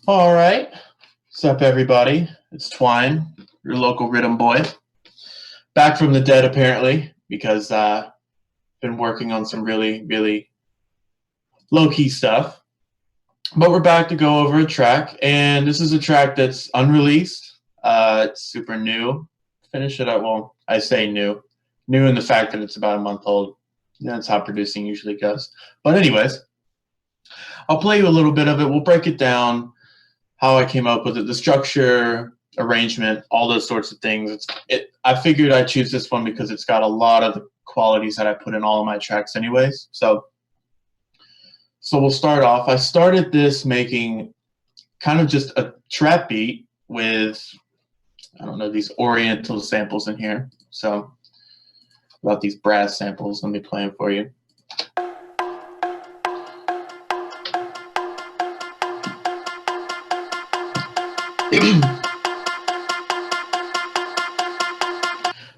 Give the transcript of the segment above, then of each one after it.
All right. What's up, everybody? It's Twine, your local rhythm boy. Back from the dead, apparently, because been working on some really, really low-key stuff. But we're back to go over a track, and this is a track that's unreleased. It's super new. Finish it up. Well, I say new. New in the fact that it's about a month old. That's how producing usually goes. But anyways, I'll play you a little bit of it. We'll break it down, how I came up with it, the structure, arrangement, all those sorts of things. I figured I'd choose this one because it's got a lot of the qualities that I put in all of my tracks anyways. So we'll start off. I started this making kind of just a trap beat with, I don't know, these oriental samples in here. So about these brass samples, let me play them for you.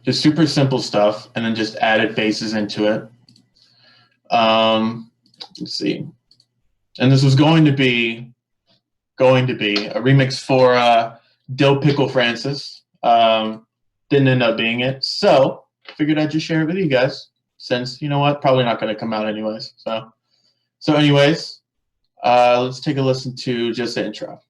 Just super simple stuff, and then just added basses into it. Let's see. And this was going to be a remix for Dill Pickle Francis. Didn't end up being it, so figured I'd just share it with you guys, since, you know what, probably not going to come out anyways. So anyways, let's take a listen to just the intro.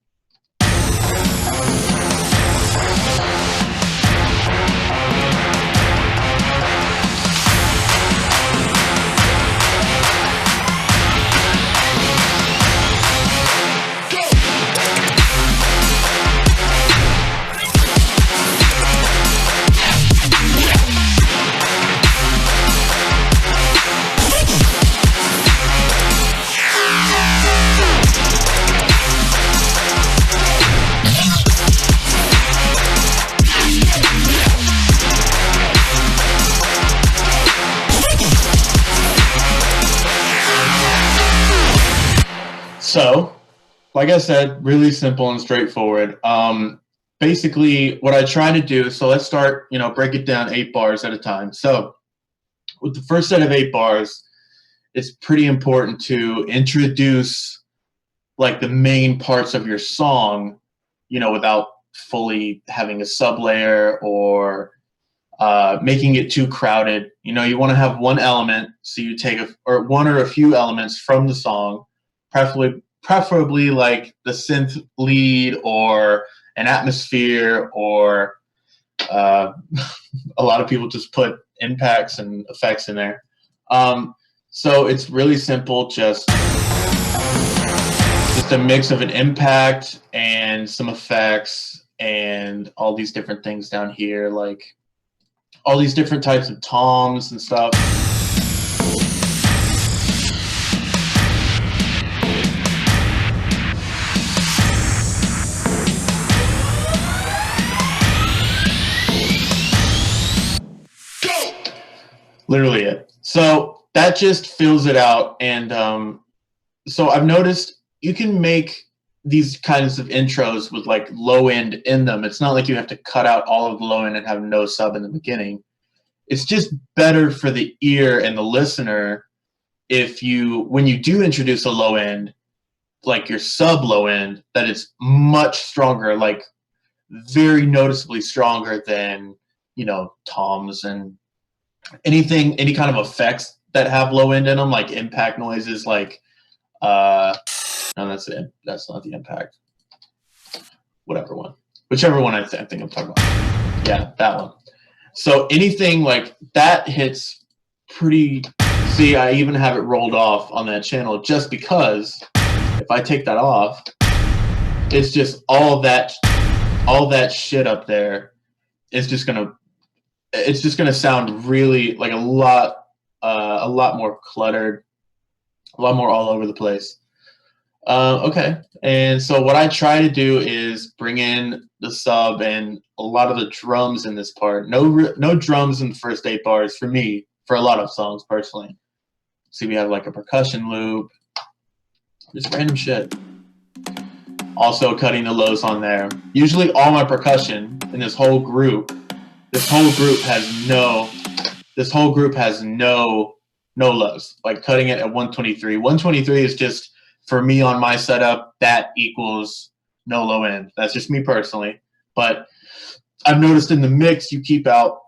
So, like I said, really simple and straightforward. Basically, what I try to do, so let's start, break it down 8 bars at a time. So, with the first set of 8 bars, it's pretty important to introduce, like, the main parts of your song, without fully having a sub-layer or making it too crowded. You want to have one element, so you take one or a few elements from the song, preferably like the synth lead or an atmosphere, or a lot of people just put impacts and effects in there. So it's really simple, just a mix of an impact and some effects and all these different things down here, like all these different types of toms and stuff. Literally it. So that just fills it out. And so I've noticed you can make these kinds of intros with like low end in them. It's not like you have to cut out all of the low end and have no sub in the beginning. It's just better for the ear and the listener if when you do introduce a low end, like your sub low end, that it's much stronger, like very noticeably stronger than, toms and any kind of effects that have low end in them, like impact noises, like no, that's not the impact. Whichever one I think I'm talking about. Yeah, that one. So anything like that hits pretty. See, I even have it rolled off on that channel just because if I take that off, it's just all that shit up there. It's just gonna sound really like a lot more cluttered, a lot more all over the place. Okay, and so what I try to do is bring in the sub and a lot of the drums in this part. No drums in the first 8 bars for me, for a lot of songs personally. See, we have like a percussion loop, just random shit. Also cutting the lows on there. Usually all my percussion in this whole group has no lows. Like cutting it at 123. 123 is just, for me on my setup, that equals no low end. That's just me personally. But I've noticed in the mix, you keep out,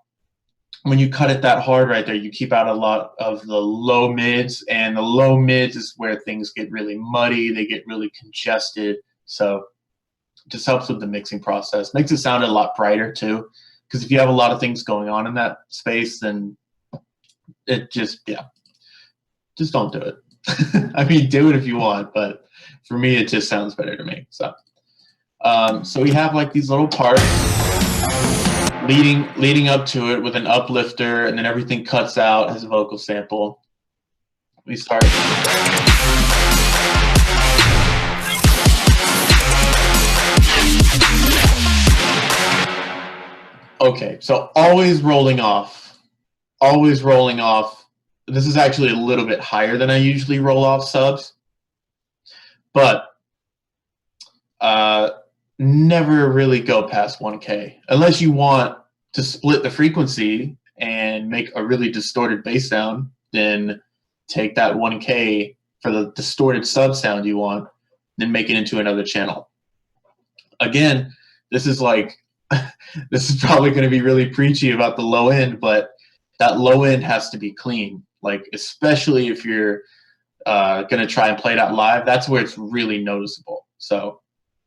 when you cut it that hard right there, you keep out a lot of the low mids, and the low mids is where things get really muddy. They get really congested. So it just helps with the mixing process. Makes it sound a lot brighter too. Because if you have a lot of things going on in that space, then it just don't do it. I mean, do it if you want, but for me, it just sounds better to me. So, so we have like these little parts leading up to it with an uplifter, and then everything cuts out as a vocal sample. We start. Okay, so always rolling off. This is actually a little bit higher than I usually roll off subs, but never really go past 1K unless you want to split the frequency and make a really distorted bass sound, then take that 1K for the distorted sub sound you want, then make it into another channel. Again, this is like, this is probably going to be really preachy about the low end, but that low end has to be clean. Like, especially if you're going to try and play that live, that's where it's really noticeable. So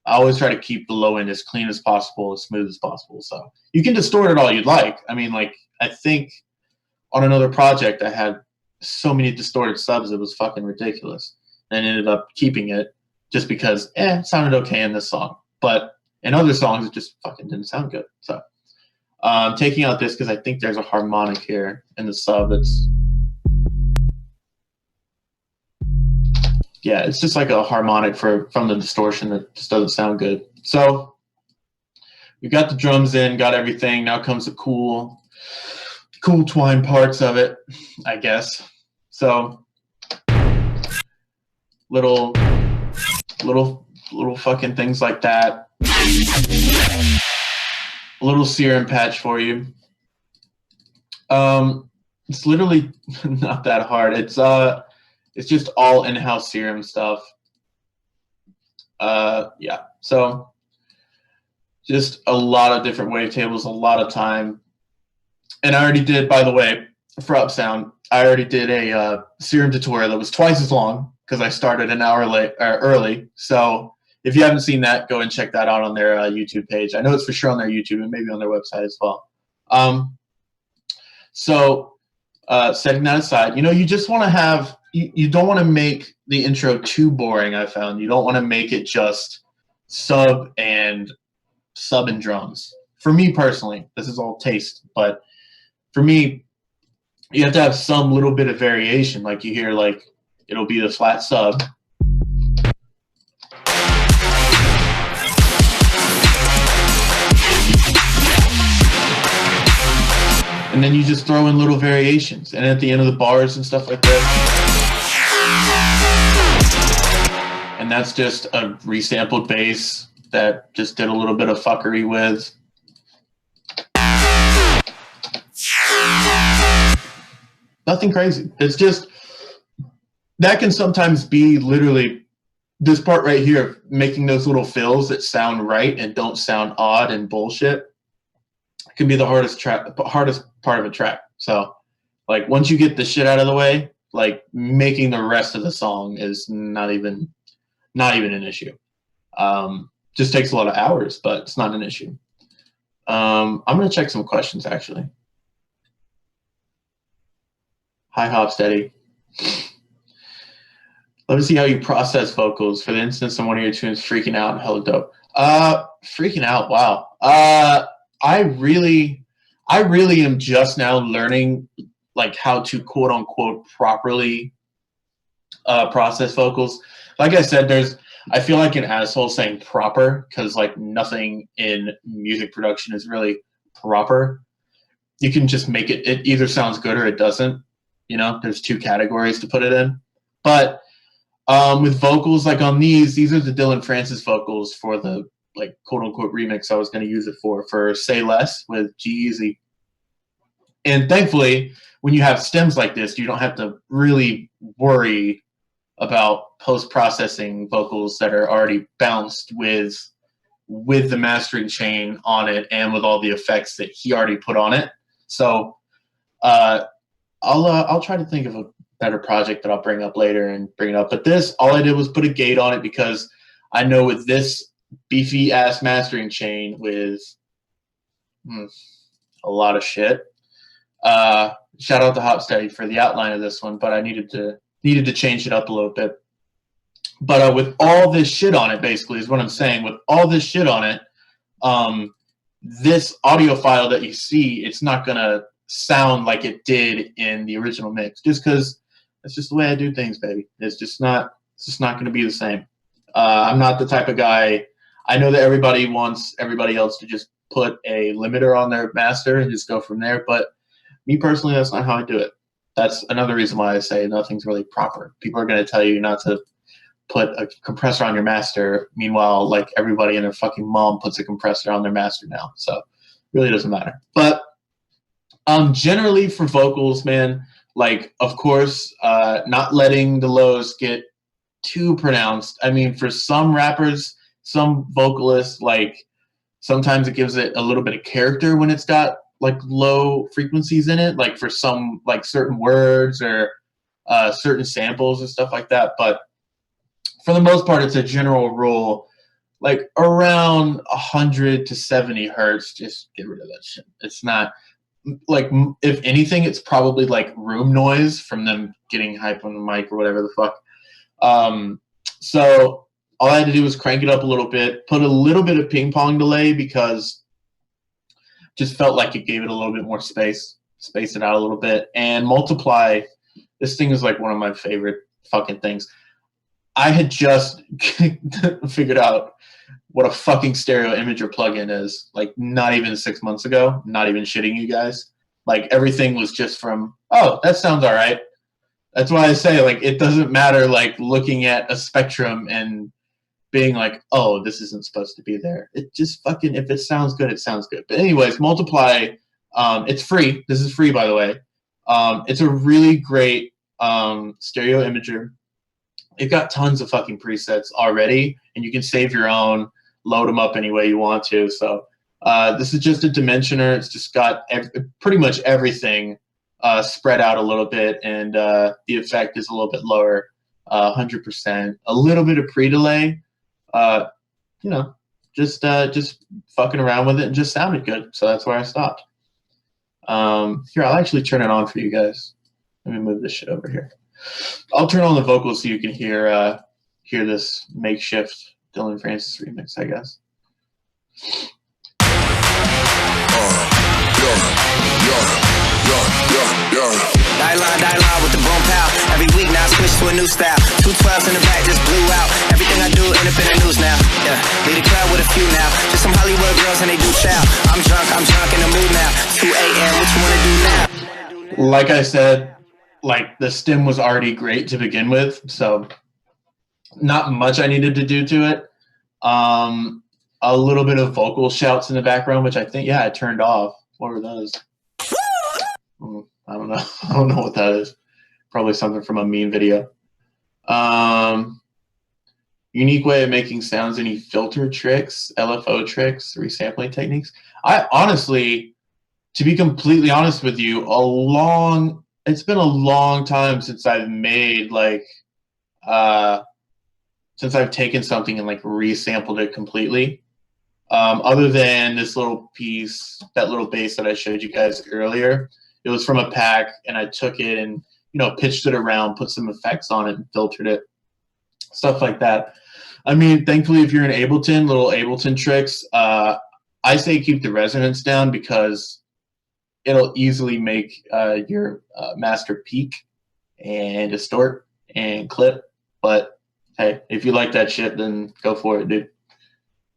I always try to keep the low end as clean as possible, as smooth as possible. So you can distort it all you'd like. I mean, like, I think on another project I had so many distorted subs, it was fucking ridiculous. And ended up keeping it just because, it sounded okay in this song. But in other songs, it just fucking didn't sound good. So taking out this because I think there's a harmonic here in the sub that's, yeah, it's just like a harmonic from the distortion that just doesn't sound good. So we got the drums in, got everything. Now comes the cool Twine parts of it, I guess. So little fucking things like that. A little serum patch for you. It's literally not that hard. It's just all in-house serum stuff. Yeah, so just a lot of different wavetables, a lot of time. And I already did, by the way, for Upsound, I already did a serum tutorial that was twice as long because I started an hour early. So if you haven't seen that, go and check that out on their YouTube page. I know it's for sure on their YouTube and maybe on their website as well. Setting that aside, you just want to have, you don't want to make the intro too boring, I found. You don't want to make it just sub and drums. For me personally, this is all taste, but for me, you have to have some little bit of variation. Like you hear, like, it'll be the flat sub. And then you just throw in little variations. And at the end of the bars and stuff like that. And that's just a resampled bass that just did a little bit of fuckery with. Nothing crazy. It's just, that can sometimes be literally this part right here, making those little fills that sound right and don't sound odd and bullshit. Can be the hardest part of a track. So, like, once you get the shit out of the way, like, making the rest of the song is not even an issue. Just takes a lot of hours, but it's not an issue. I'm gonna check some questions actually. Hi, Hopsteady. Let me see how you process vocals. For the instance, of one of your tunes freaking out and hella dope. Freaking out, wow. I really am just now learning, like, how to quote unquote properly process vocals. Like I said, I feel like an asshole saying proper because, like, nothing in music production is really proper. You can just make it either sounds good or it doesn't. There's two categories to put it in. But with vocals, like on these are the Dylan Francis vocals for the, like, quote unquote remix I was going to use it for Say Less with G-Eazy. And thankfully, when you have stems like this, you don't have to really worry about post-processing vocals that are already bounced with the mastering chain on it and with all the effects that he already put on it. So I'll try to think of a better project that I'll bring up later and bring it up. But this, all I did was put a gate on it because I know with this beefy ass mastering chain with a lot of shit. Shout out to Hopsteady for the outline of this one, but I needed to change it up a little bit. But with all this shit on it, basically, is what I'm saying. With all this shit on it, this audio file that you see, it's not gonna sound like it did in the original mix, just because that's just the way I do things, baby. It's just not gonna be the same. I'm not the type of guy. I know that everybody wants everybody else to just put a limiter on their master and just go from there, but me personally, that's not how I do it. That's another reason why I say nothing's really proper. People are going to tell you not to put a compressor on your master. Meanwhile, like, everybody and their fucking mom puts a compressor on their master now. So it really doesn't matter. But Generally for vocals, man, like, of course, not letting the lows get too pronounced. I mean, for some rappers, some vocalists, like, sometimes it gives it a little bit of character when it's got like low frequencies in it, like for some, like certain words or certain samples and stuff like that. But for the most part, it's a general rule, like around 100 to 70 hertz. Just get rid of that shit. It's not like, if anything, it's probably like room noise from them getting hype on the mic or whatever the fuck. So all I had to do was crank it up a little bit, put a little bit of ping pong delay because just felt like it gave it a little bit more space it out a little bit, and multiply. This thing is like one of my favorite fucking things. I had just figured out what a fucking stereo imager plugin is, like not even 6 months ago, not even shitting you guys. Like everything was just from, oh, that sounds all right. That's why I say, like, it doesn't matter, like, looking at a spectrum and being like, oh, this isn't supposed to be there. It just fucking, if it sounds good, it sounds good. But anyways, Multiply, it's free. This is free, by the way. It's a really great stereo imager. It got tons of fucking presets already, and you can save your own, load them up any way you want to. So this is just a dimensioner. It's just got pretty much everything spread out a little bit, and the effect is a little bit lower, 100%. A little bit of pre-delay, you know, just fucking around with it, and just sounded good. So that's where I stopped. Here, I'll actually turn it on for you guys. Let me move this shit over here. I'll turn on the vocals so you can hear this makeshift Dylan Francis remix, I guess. Die line with the boom pow. Every week now I switch to a new style. 212s in the back just blew out. Everything I do end up in the news now. Yeah, lead a club with a few now. Just some Hollywood girls and they do chow. I'm drunk in the mood now. 2 a.m. What you wanna do now? Like I said, like the stem was already great to begin with, so not much I needed to do to it. A little bit of vocal shouts in the background, which I think, yeah, I turned off. What were those? I don't know. I don't know what that is. Probably something from a meme video. Unique way of making sounds. Any filter tricks, LFO tricks, resampling techniques? I honestly, to be completely honest with you, it's been a long time since I've made like, since I've taken something and like resampled it completely. Other than this little piece, that little bass that I showed you guys earlier. It was from a pack, and I took it and, you know, pitched it around, put some effects on it, and filtered it, stuff like that. I mean, thankfully, if you're in Ableton, little Ableton tricks, I say keep the resonance down because it'll easily make your master peak and distort and clip. But hey, if you like that shit, then go for it, dude.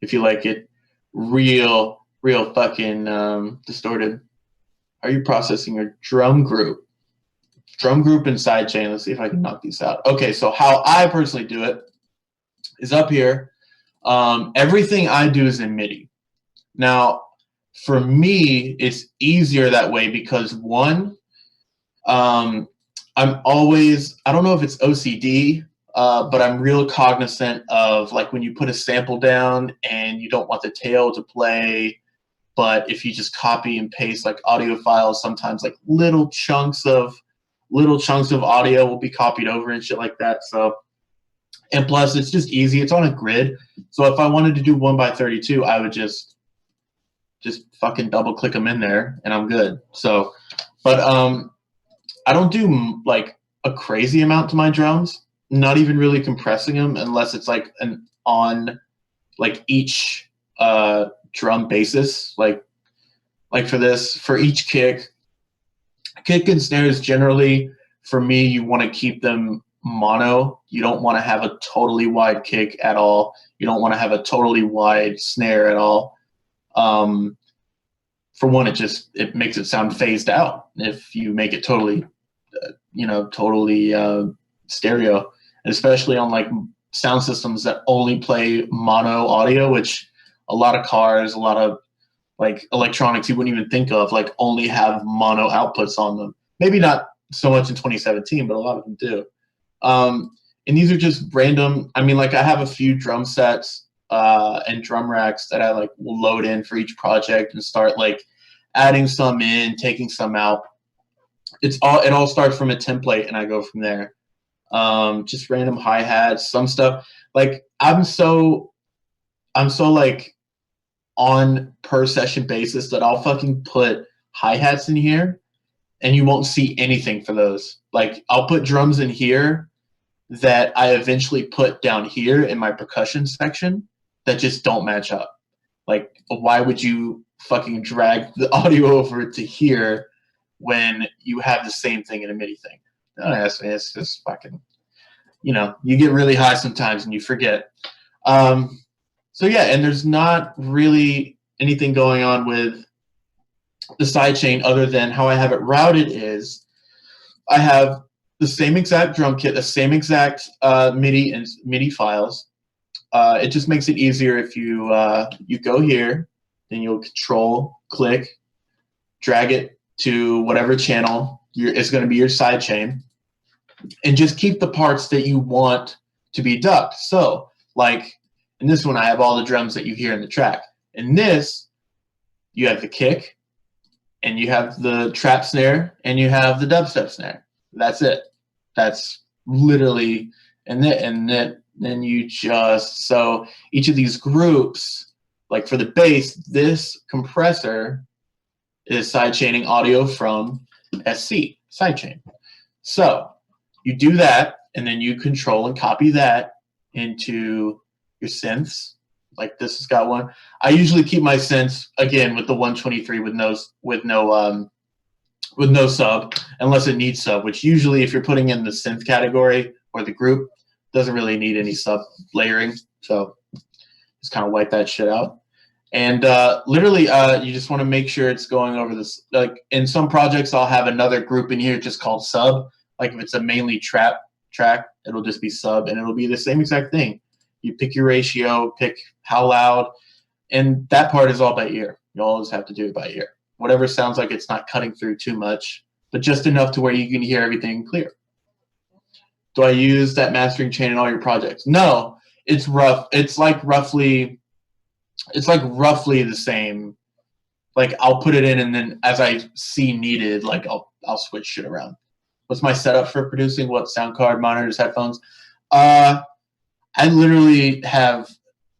If you like it real fucking distorted. Are you processing your drum group? Drum group and sidechain. Let's see if I can knock these out. Okay, so how I personally do it is up here. Everything I do is in MIDI. Now, for me, it's easier that way because one, I'm always, I don't know if it's OCD, but I'm real cognizant of like when you put a sample down and you don't want the tail to play. But if you just copy and paste like audio files, sometimes like little chunks of audio will be copied over and shit like that. So, and plus it's just easy. It's on a grid. So if I wanted to do 1x32, I would just fucking double click them in there and I'm good. So, but I don't do like a crazy amount to my drums. Not even really compressing them unless it's like an on like each drum basis, like for this, for each kick and snares, generally for me, you want to keep them mono. You don't want to have a totally wide kick at all. You don't want to have a totally wide snare at all. For one, it makes it sound phased out if you make it totally stereo, and especially on like sound systems that only play mono audio, which a lot of cars, a lot of like electronics you wouldn't even think of, like only have mono outputs on them. Maybe not so much in 2017, but a lot of them do. And these are just random. I mean, like I have a few drum sets and drum racks that I like will load in for each project and start like adding some in, taking some out. It all starts from a template and I go from there. Just random hi-hats, some stuff. Like I'm so like on per session basis that I'll fucking put hi-hats in here and you won't see anything for those. Like I'll put drums in here that I eventually put down here in my percussion section that just don't match up. Like why would you fucking drag the audio over to here when you have the same thing in a MIDI thing? Don't ask me. It's just fucking, you know, you get really high sometimes and you forget. So yeah, and there's not really anything going on with the sidechain other than how I have it routed is I have the same exact drum kit, the same exact MIDI and MIDI files. It just makes it easier if you you go here, then you'll control, click, drag it to whatever channel it's going to be your sidechain, and just keep the parts that you want to be ducked. So, like in this one, I have all the drums that you hear in the track. In this, you have the kick, and you have the trap snare, and you have the dubstep snare. That's it. That's literally, and then you just, so each of these groups, like for the bass, this compressor is sidechaining audio from SC, sidechain. So you do that, and then you control and copy that into your synths. Like this has got one. I usually keep my synths again with the 123 with no sub, unless it needs sub, which usually if you're putting in the synth category or the group, doesn't really need any sub layering. So just kind of wipe that shit out. And literally, you just want to make sure it's going over this. Like in some projects, I'll have another group in here just called sub. Like if it's a mainly trap track, it'll just be sub, and it'll be the same exact thing. You pick your ratio, pick how loud, and that part is all by ear. You always have to do it by ear. Whatever sounds like it's not cutting through too much, but just enough to where you can hear everything clear. Do I use that mastering chain in all your projects? No, it's rough. It's like roughly the same. Like I'll put it in, and then as I see needed, like I'll switch shit around. What's my setup for producing? What sound card, monitors, headphones? I literally have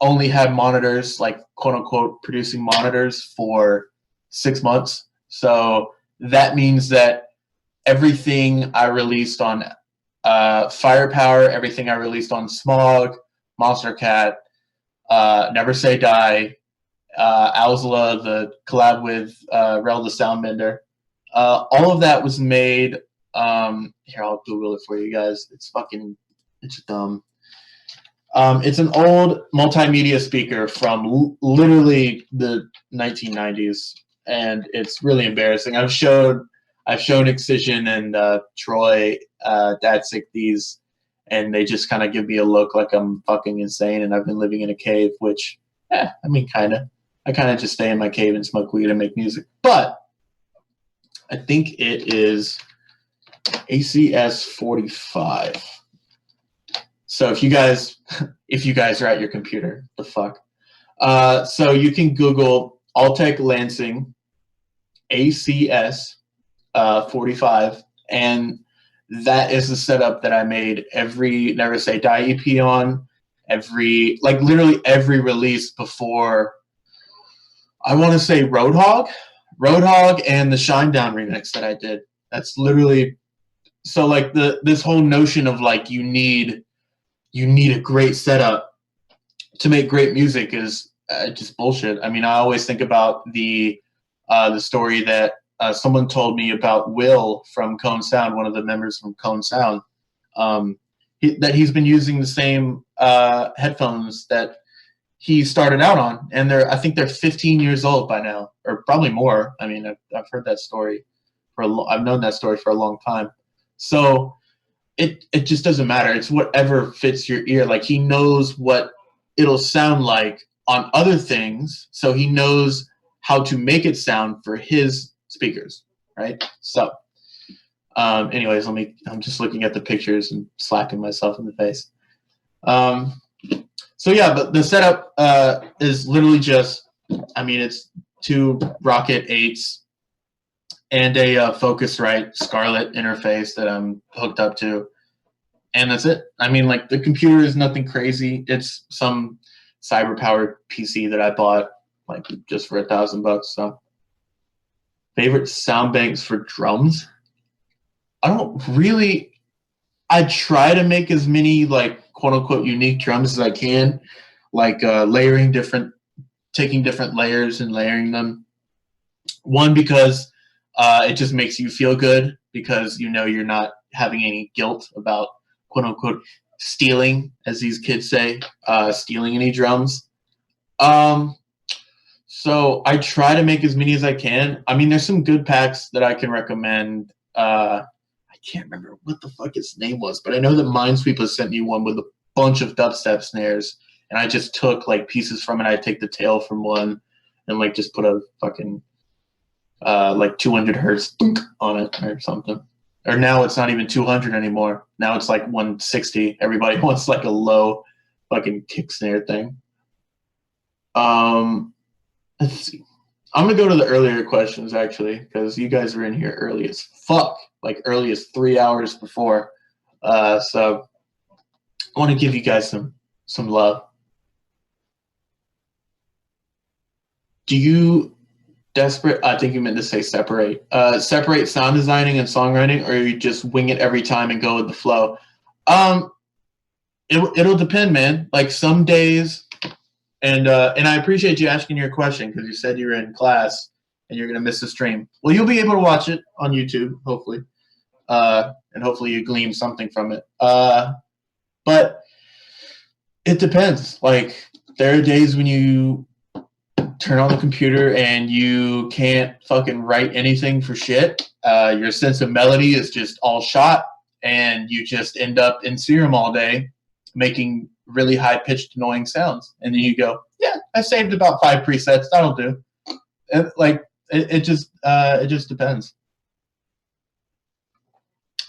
only had monitors, like quote unquote producing monitors, for 6 months. So that means that everything I released on Firepower, everything I released on Smog, Monster Cat, Never Say Die, Owzla, the collab with Rel the Soundbender, all of that was made. Here, I'll Google it for you guys. It's dumb. It's an old multimedia speaker from literally the 1990s, and it's really embarrassing. I've shown Excision and Troy Datsick these, and they just kind of give me a look like I'm fucking insane and I've been living in a cave, which, I mean, kind of. I kind of just stay in my cave and smoke weed and make music. But I think it is ACS 45. So if you guys are at your computer, the fuck. So you can Google Altec Lansing ACS 45, and that is the setup that I made every Never Say Die EP on, literally every release before, I want to say Roadhog, and the Shinedown remix that I did. That's literally, so like this whole notion of like you need a great setup to make great music is just bullshit. I mean, I always think about the story that someone told me about Will from Cone Sound, one of the members from Cone Sound, that he's been using the same headphones that he started out on, and I think they're 15 years old by now, or probably more. I mean, I've heard that story I've known that story for a long time. So it just doesn't matter. It's whatever fits your ear. Like he knows what it'll sound like on other things, so he knows how to make it sound for his speakers, right? So anyways, I'm just looking at the pictures and slapping myself in the face. So yeah, but the setup is literally just, I mean, it's 2 Rocket 8s and a Focusrite Scarlett interface that I'm hooked up to. And that's it. I mean, like, the computer is nothing crazy. It's some cyber-powered PC that I bought, like, just for $1,000. So, favorite sound banks for drums? I don't really. I try to make as many, like, quote-unquote unique drums as I can, like taking different layers and layering them. One, because it just makes you feel good, because you know you're not having any guilt about quote-unquote stealing, as these kids say, stealing any drums. So I try to make as many as I can. I mean, there's some good packs that I can recommend. I can't remember what the fuck its name was, but I know that Minesweeper sent me one with a bunch of dubstep snares, and I just took, like, pieces from it. I take the tail from one and, like, just put a fucking like 200 hertz on it or something. Or now it's not even 200 anymore. Now it's like 160. Everybody wants, like, a low fucking kick snare thing. Let's see. I'm gonna go to the earlier questions, actually, because you guys were in here early as fuck, like early as 3 hours before. So I want to give you guys some love. Do you I think you meant to say separate. Separate sound designing and songwriting, or you just wing it every time and go with the flow? It'll depend, man. Like, some days, and I appreciate you asking your question, because you said you were in class and you're gonna miss the stream. Well, you'll be able to watch it on YouTube, hopefully, and hopefully you glean something from it. But it depends. Like, there are days when you turn on the computer and you can't fucking write anything for shit. Your sense of melody is just all shot, and you just end up in Serum all day making really high-pitched, annoying sounds. And then you go, yeah, I saved about 5 presets. That'll do. And, like, it just depends.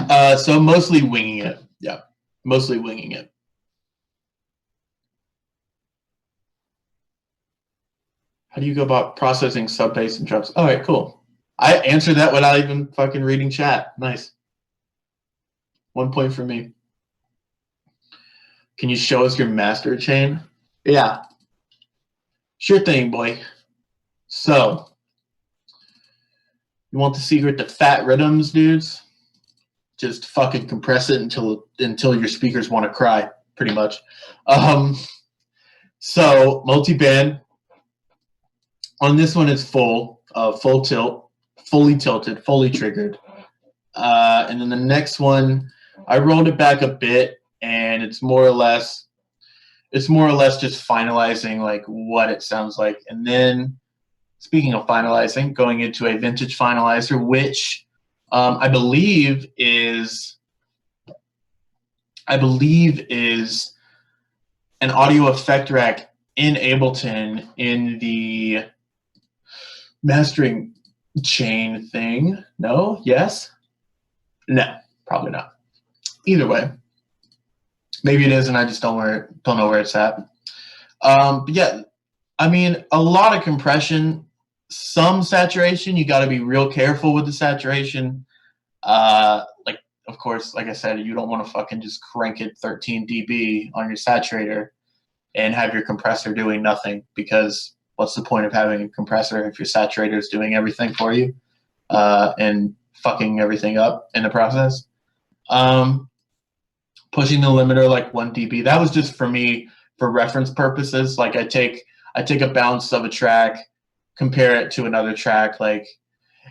So mostly winging it. Yeah, mostly winging it. How do you go about processing sub bass and drums? All right, cool. I answered that without even fucking reading chat. Nice. 1 point for me. Can you show us your master chain? Yeah. Sure thing, boy. So, you want the secret to fat rhythms, dudes? Just fucking compress it until your speakers want to cry, pretty much. So, multi-band. On this one, it's full tilt, fully tilted, fully triggered. And then the next one, I rolled it back a bit, and it's more or less just finalizing, like, what it sounds like. And then, speaking of finalizing, going into a vintage finalizer, which I believe is an audio effect rack in Ableton in the mastering chain thing. No? Yes? No, probably not. Either way, maybe it is, and I just don't know where it's at. But yeah, I mean, a lot of compression, some saturation. You got to be real careful with the saturation. Like, of course, like I said, you don't want to fucking just crank it 13 dB on your saturator and have your compressor doing nothing, because what's the point of having a compressor if your saturator is doing everything for you and fucking everything up in the process? Pushing the limiter like 1 dB. That was just for me, for reference purposes. Like, I take a bounce of a track, compare it to another track. Like,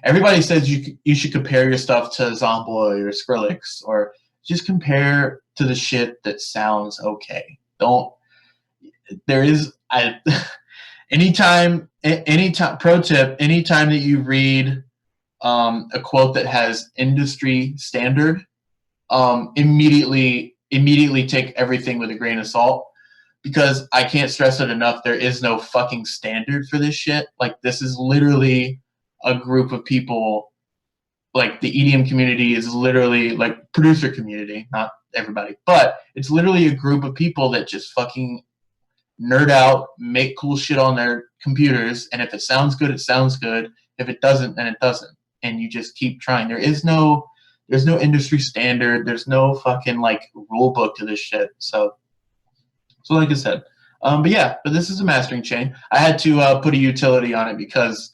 everybody says you should compare your stuff to Zomboy or Skrillex, or just compare to the shit that sounds okay. Anytime, pro tip, anytime that you read a quote that has industry standard, immediately take everything with a grain of salt, because I can't stress it enough. There is no fucking standard for this shit. Like, this is literally a group of people. Like, the EDM community is literally like producer community, not everybody, but it's literally a group of people that just fucking nerd out, make cool shit on their computers, and if it sounds good, it sounds good. If it doesn't, then it doesn't. And you just keep trying. There's no industry standard. There's no fucking like rule book to this shit. So like I said, but this is a mastering chain. I had to put a utility on it because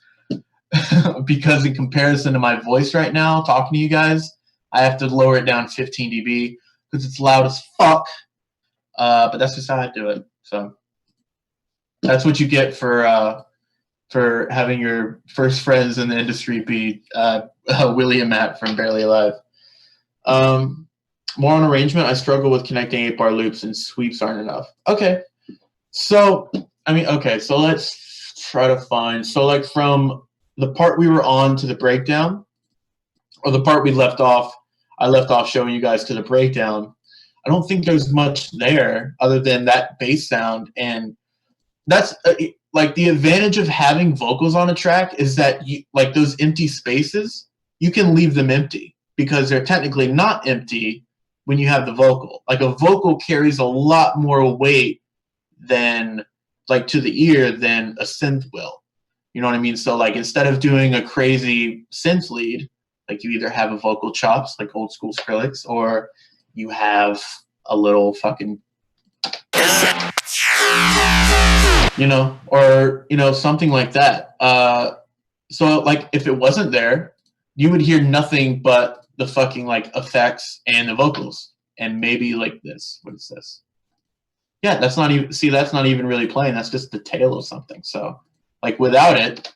in comparison to my voice right now, talking to you guys, I have to lower it down 15 dB because it's loud as fuck. But that's just how I do it. So that's what you get for having your first friends in the industry be Willie and Matt from Barely Alive. More on arrangement. I struggle with connecting 8-bar loops and sweeps aren't enough. Okay. So let's try to find. So like from the part we were on to the breakdown, or the part we left off, I left off showing you guys to the breakdown. I don't think there's much there other than that bass sound, and that's like the advantage of having vocals on a track is that you, like those empty spaces, you can leave them empty because they're technically not empty when you have the vocal. Like a vocal carries a lot more weight than like to the ear than a synth will. You know what I mean? So like instead of doing a crazy synth lead, like you either have a vocal chops like old school Skrillex, or you have a little fucking, or something like that. So like if it wasn't there, you would hear nothing but the fucking like effects and the vocals, and maybe like this. What is this? Yeah, that's not even really playing. That's just the tail of something. So like without it.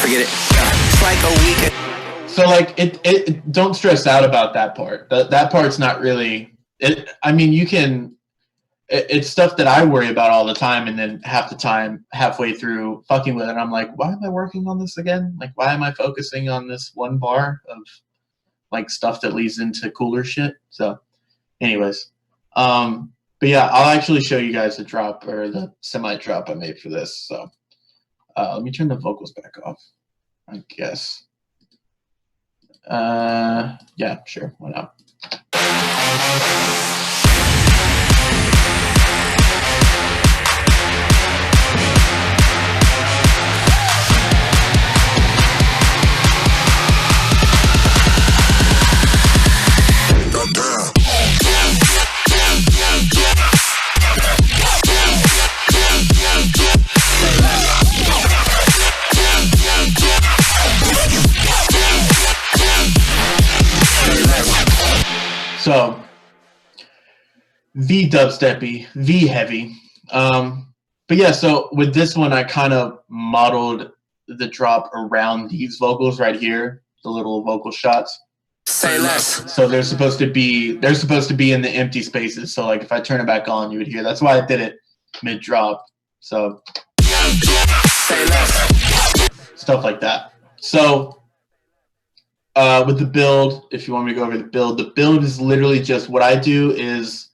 Forget it. It's like a week. So like it don't stress out about that part. That part's not really it. I mean, you can. It's stuff that I worry about all the time, and then half the time, halfway through fucking with it, I'm like, why am I working on this again? Like, why am I focusing on this one bar of like stuff that leads into cooler shit? So, anyways, but yeah, I'll actually show you guys the drop or the semi drop I made for this. So, let me turn the vocals back off, I guess. Yeah, sure, why not? So, V dubsteppy, V heavy. But yeah, so with this one, I kind of modeled the drop around these vocals right here, the little vocal shots. Say less. So they're supposed to be in the empty spaces. So like if I turn it back on, you would hear. That's why I did it mid drop. So Say less. Stuff like that. So with the build, if you want me to go over the build is literally just what I do is,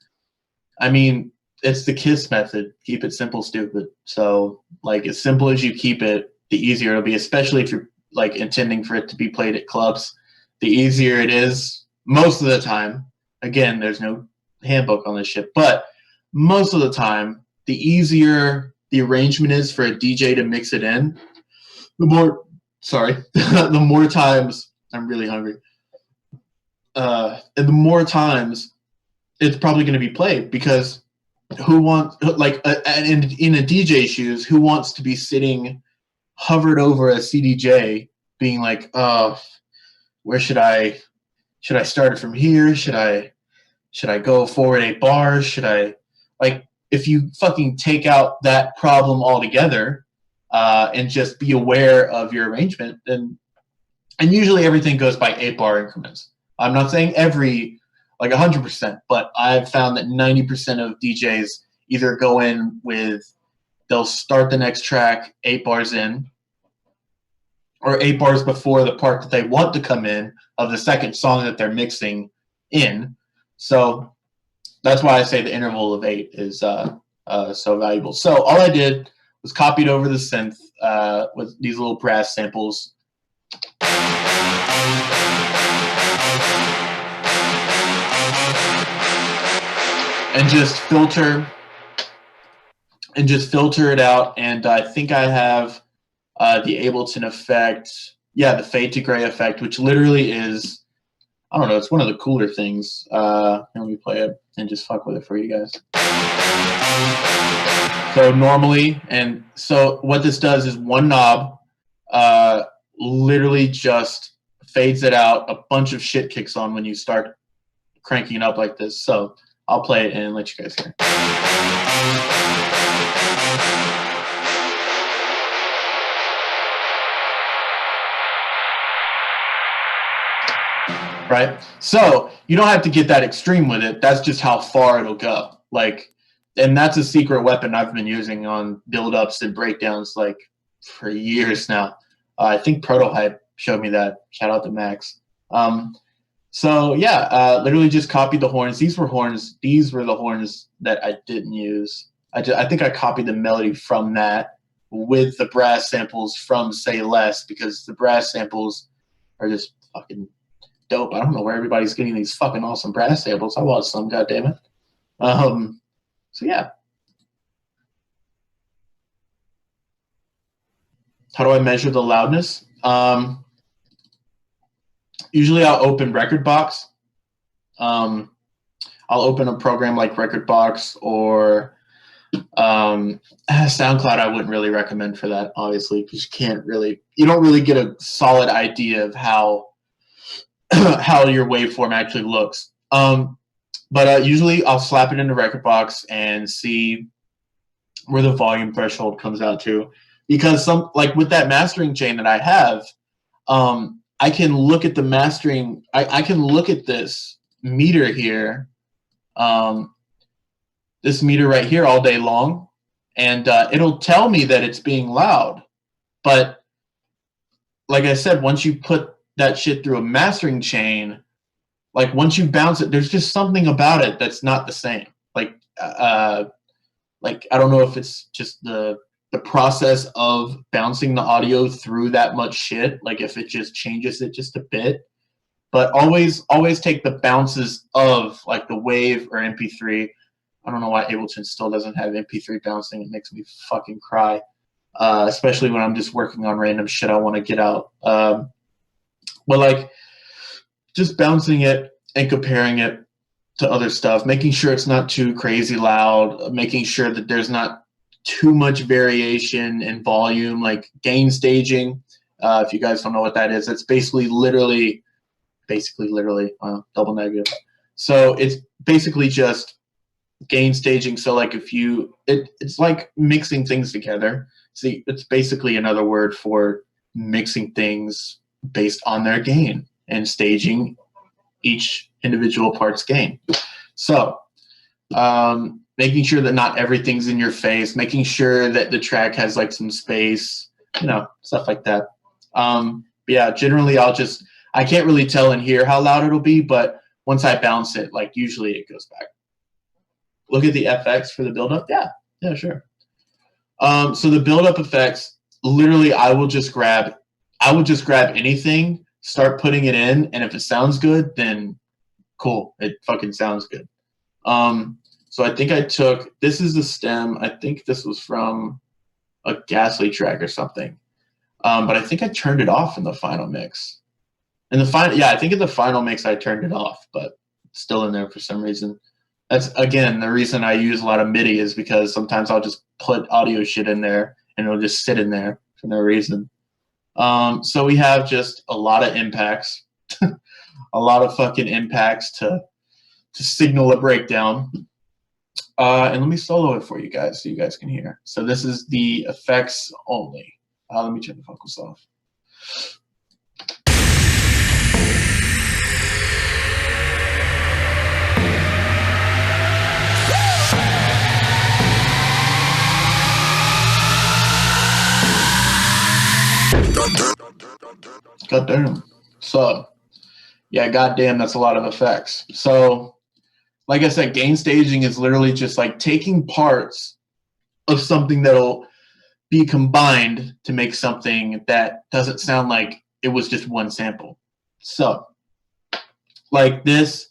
I mean, it's the KISS method. Keep it simple, stupid. So like as simple as you keep it, the easier it'll be, especially if you're like intending for it to be played at clubs. The easier it is most of the time. Again, there's no handbook on this shit, but most of the time, the easier the arrangement is for a DJ to mix it in, the more times, I'm really hungry, and the more times it's probably going to be played, because who wants, like in a DJ shoes, who wants to be sitting hovered over a CDJ being like, oh, where should I start it from here? Should I go forward 8 bars? Should I, like, if you fucking take out that problem altogether and just be aware of your arrangement, then, and usually everything goes by 8 bar increments. I'm not saying every, like 100%, but I've found that 90% of DJs either go in with, they'll start the next track 8 bars in, or 8 bars before the part that they want to come in of the second song that they're mixing in. So that's why I say the interval of 8 is so valuable. So all I did was copied over the synth with these little brass samples. And just filter it out. And I think I have the Ableton effect. Yeah, the fade to gray effect, which literally is, I don't know, it's one of the cooler things. Let me play it and just fuck with it for you guys. So normally, and so what this does is one knob literally just fades it out. A bunch of shit kicks on when you start cranking it up like this. So I'll play it and let you guys hear. Right? So you don't have to get that extreme with it. That's just how far it'll go. Like, and that's a secret weapon I've been using on build-ups and breakdowns like for years now. I think Prototype showed me that. Shout out to Max. So yeah, literally just copied the horns. These were the horns that I didn't use. I think I copied the melody from that with the brass samples from Say Less, because the brass samples are just fucking dope. I don't know where everybody's getting these fucking awesome brass samples. I want some, goddammit. So yeah. How do I measure the loudness? Usually I'll open Rekordbox. I'll open a program like Rekordbox or SoundCloud. I wouldn't really recommend for that, obviously, because you don't really get a solid idea of how your waveform actually looks. But usually I'll slap it into Rekordbox and see where the volume threshold comes out to. Because like with that mastering chain that I have, I can look at the mastering. I can look at this meter here, this meter right here all day long, and it'll tell me that it's being loud. But like I said, once you put that shit through a mastering chain, like once you bounce it, there's just something about it that's not the same. Like I don't know if it's just the process of bouncing the audio through that much shit, like if it just changes it just a bit. But always take the bounces of like the wave or MP3. I don't know why Ableton still doesn't have MP3 bouncing. It makes me fucking cry, especially when I'm just working on random shit I want to get out. But like just bouncing it and comparing it to other stuff, making sure it's not too crazy loud, making sure that there's not too much variation in volume, like gain staging. If you guys don't know what that is, it's basically literally double negative. So it's basically just gain staging. So like it's like mixing things together. See, it's basically another word for mixing things based on their gain and staging each individual part's gain. So making sure that not everything's in your face, making sure that the track has like some space, stuff like that. Yeah, generally I can't really tell and hear how loud it'll be, but once I bounce it, like usually it goes back. Look at the FX for the buildup. Yeah, sure. So the buildup effects, literally I will just grab anything, start putting it in, and if it sounds good, then cool, it fucking sounds good. So I think this is the stem. I think this was from a Ghastly track or something. But I think I turned it off in the final mix. I think in the final mix I turned it off, but it's still in there for some reason. That's, again, the reason I use a lot of MIDI is because sometimes I'll just put audio shit in there and it'll just sit in there for no reason. So we have just a lot of impacts, a lot of fucking impacts to signal a breakdown. And let me solo it for you guys so you guys can hear. So this is the effects only. Let me turn the focus off. Goddamn. So, yeah, goddamn, that's a lot of effects. So, like I said, gain staging is literally just like taking parts of something that'll be combined to make something that doesn't sound like it was just one sample. So, like this,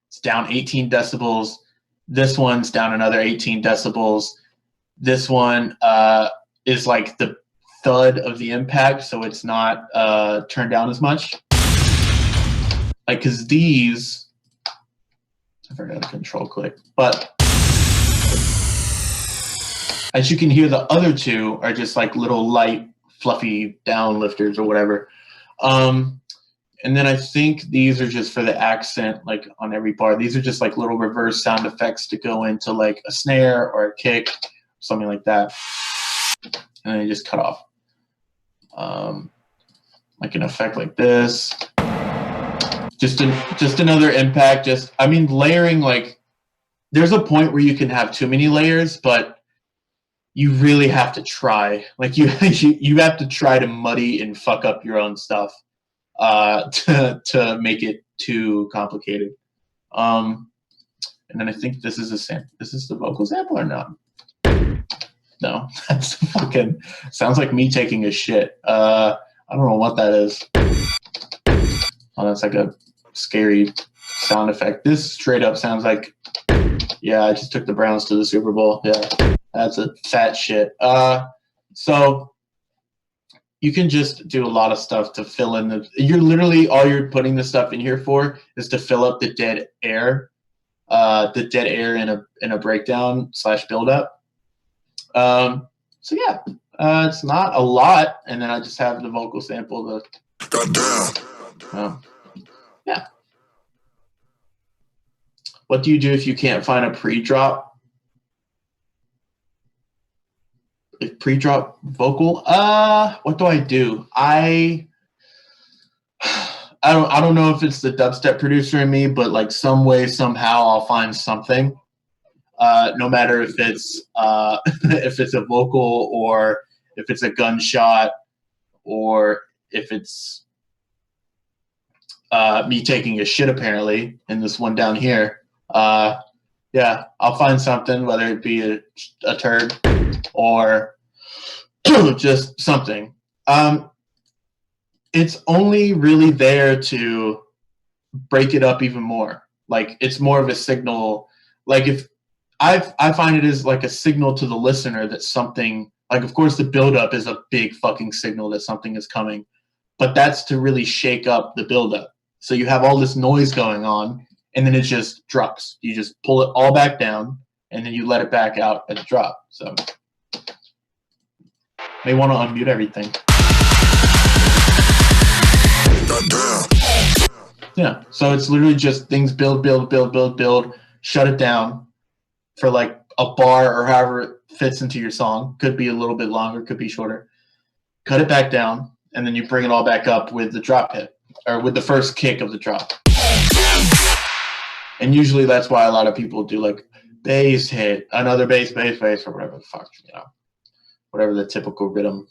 it's down 18 decibels. This one's down another 18 decibels. This one is like the thud of the impact, so it's not turned down as much. Like, because these, I forgot to control click, but as you can hear, the other two are just like little light, fluffy down lifters or whatever. And then I think these are just for the accent, like on every bar. These are just like little reverse sound effects to go into like a snare or a kick, something like that. And then you just cut off. Like an effect like this. Just another impact. I mean, layering, like, there's a point where you can have too many layers, but you really have to try. Like, you have to try to muddy and fuck up your own stuff to make it too complicated. And then I think this is the vocal sample or not? No, that's fucking, sounds like me taking a shit. I don't know what that is. Oh, that's like a scary sound effect. This straight up sounds like, yeah, I just took the Browns to the Super Bowl. Yeah, that's a fat shit. So you can just do a lot of stuff to fill in all you're putting the stuff in here for is to fill up the dead air in a breakdown / build up. So yeah, it's not a lot, and then I just have the vocal sample. Yeah. What do you do if you can't find a pre-drop? Pre-drop vocal? What do I do? I don't know if it's the dubstep producer in me, but like some way, somehow I'll find something. No matter if it's if it's a vocal or if it's a gunshot or if it's me taking a shit apparently in this one down here. Yeah, I'll find something, whether it be a turd or just something. It's only really there to break it up even more. Like, it's more of a signal. Like, if I find it as like a signal to the listener that something, like, of course the buildup is a big fucking signal that something is coming, but that's to really shake up the buildup. So you have all this noise going on, and then it just drops. You just pull it all back down, and then you let it back out at a drop. So may want to unmute everything. Yeah, so it's literally just things build, shut it down for like a bar or however it fits into your song. Could be a little bit longer, could be shorter. Cut it back down, and then you bring it all back up with the drop hit, or with the first kick of the drop. And usually that's why a lot of people do like bass hit, another bass, or whatever the fuck, you know, whatever the typical rhythm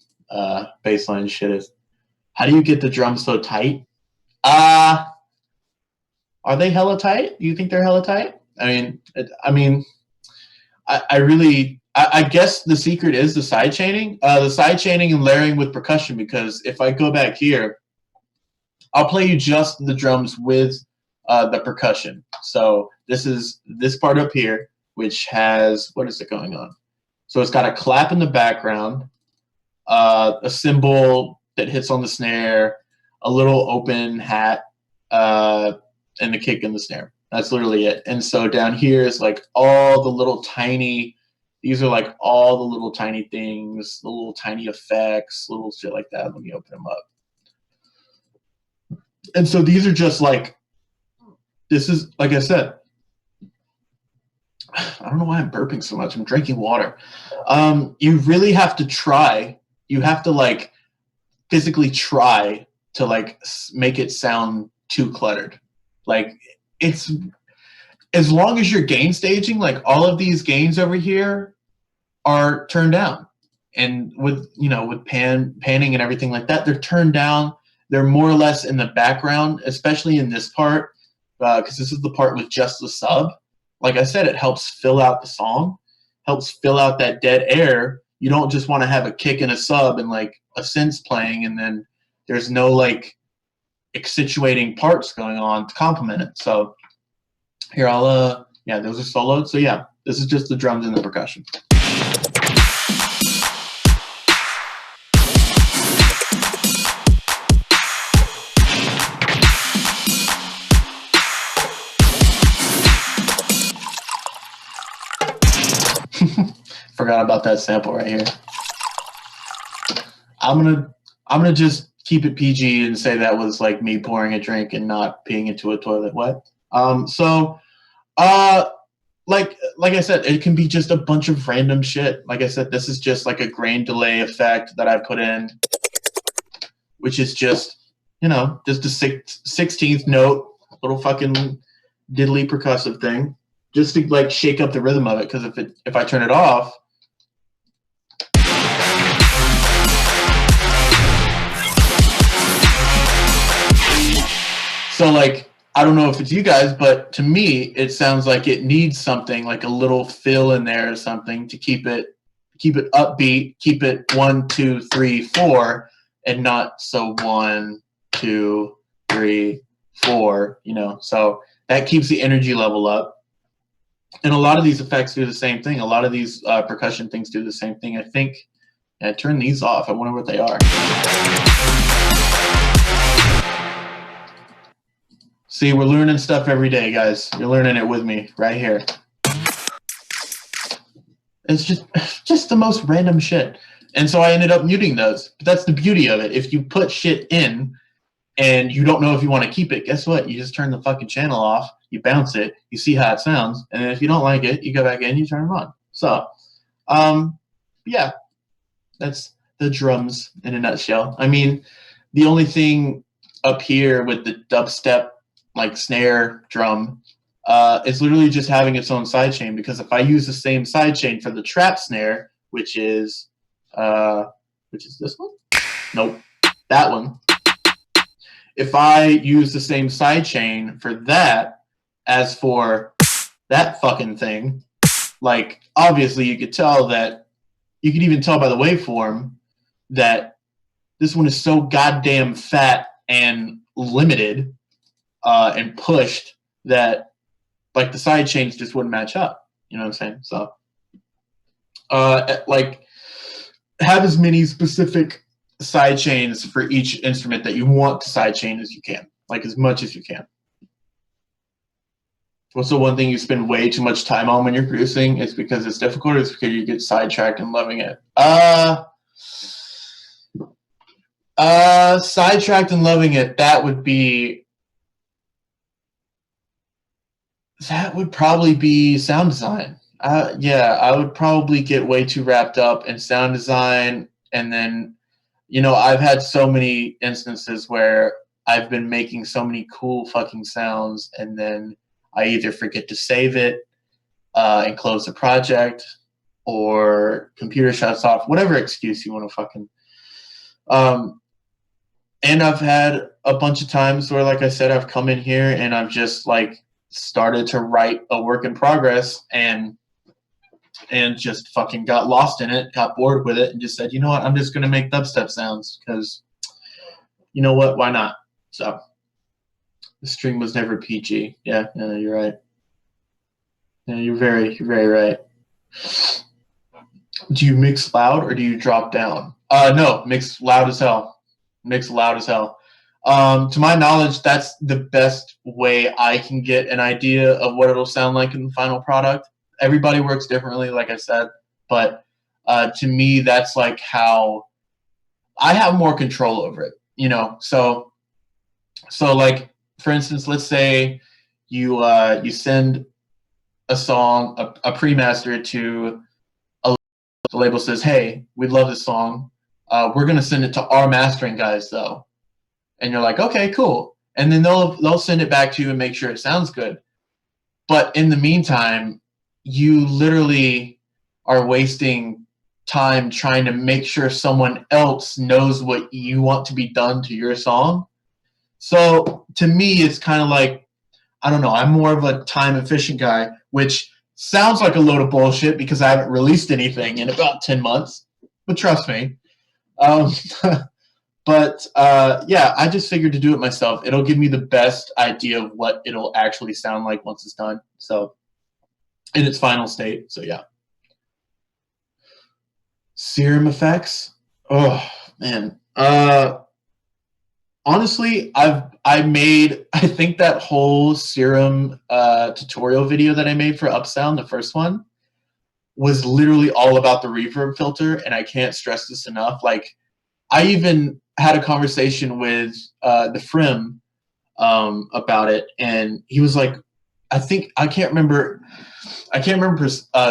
bass line shit is. How do you get the drums so tight? Are they hella tight? Do you think they're hella tight? I guess the secret is the side chaining. The side chaining and layering with percussion, because if I go back here, I'll play you just the drums with the percussion. So this is this part up here, which has, what is it going on? So it's got a clap in the background, a cymbal that hits on the snare, a little open hat, and the kick in the snare. That's literally it. And so down here is like all the little tiny, these are like all the little tiny things, the little tiny effects, little shit like that. Let me open them up. And so these are just like, this is, like I said, I don't know why I'm burping so much. I'm drinking water. You really have to try. You have to like physically try to like make it sound too cluttered. Like, it's, as long as you're gain staging, like all of these gains over here are turned down. And with, you know, with panning and everything like that, they're turned down. They're more or less in the background, especially in this part, because this is the part with just the sub. like I said, it helps fill out the song, helps fill out that dead air. You don't just want to have a kick and a sub and like a synth playing, and then there's no like accentuating parts going on to complement it. So here yeah, those are soloed. So yeah, this is just the drums and the percussion. Forgot about that sample right here. I'm gonna just keep it PG and say that was like me pouring a drink and not peeing into a toilet wet. Like I said, it can be just a bunch of random shit. Like I said, this is just like a grain delay effect that I put in, which is just, you know, just a 16th note, little fucking diddly percussive thing, just to like shake up the rhythm of it. Because if I turn it off, so like, I don't know if it's you guys, but to me, it sounds like it needs something like a little fill in there or something to keep it upbeat, keep it 1, 2, 3, 4, and not so 1, 2, 3, 4. You know, so that keeps the energy level up. And a lot of these effects do the same thing. A lot of these percussion things do the same thing. I think I turn these off. I wonder what they are. See, we're learning stuff every day, guys. You're learning it with me right here. It's just the most random shit. And so I ended up muting those. But that's the beauty of it. If you put shit in and you don't know if you want to keep it, guess what? You just turn the fucking channel off, you bounce it, you see how it sounds, and if you don't like it, you go back in, you turn it on. So, yeah, that's the drums in a nutshell. I mean, the only thing up here with the dubstep like snare drum, it's literally just having its own sidechain, because if I use the same sidechain for the trap snare, which is this one? Nope, that one. If I use the same sidechain for that as for that fucking thing, like obviously you could even tell by the waveform that this one is so goddamn fat and limited and pushed that like the side chains just wouldn't match up. You know what I'm saying? So like have as many specific side chains for each instrument that you want to side chain as you can, like as much as you can. What's the one thing you spend way too much time on when you're producing? It's because it's difficult, or it's because you get sidetracked and loving it? Sidetracked and loving it, that would probably be sound design. Yeah, I would probably get way too wrapped up in sound design, and then, you know, I've had so many instances where I've been making so many cool fucking sounds, and then I either forget to save it and close the project, or computer shuts off, whatever excuse you want to fucking. And I've had a bunch of times where, like I said, I've come in here and I've just like started to write a work in progress and just fucking got lost in it, got bored with it, and just said, you know what, I'm just going to make dubstep sounds because, you know what, why not? So the stream was never PG. Yeah, you're right. Yeah, you're very right. Do you mix loud or do you drop down? No, mix loud as hell. Mix loud as hell. To my knowledge, that's the best way I can get an idea of what it'll sound like in the final product. Everybody works differently, like I said, but to me, that's like how I have more control over it, you know? So like, for instance, let's say you send a song, a pre-master to the label says, hey, we love this song. We're going to send it to our mastering guys, though. And you're like, okay, cool. And then they'll send it back to you and make sure it sounds good. But in the meantime, you literally are wasting time trying to make sure someone else knows what you want to be done to your song. So to me, it's kind of like I don't know. I'm more of a time efficient guy, which sounds like a load of bullshit because I haven't released anything in about 10 months. But trust me. But yeah, I just figured to do it myself. It'll give me the best idea of what it'll actually sound like once it's done. So in its final state. So yeah. Serum effects. Oh man. Honestly, I think that whole serum tutorial video that I made for Upsound, the first one, was literally all about the reverb filter, and I can't stress this enough. Like, I even had a conversation with the Frim about it, and he was like, I can't remember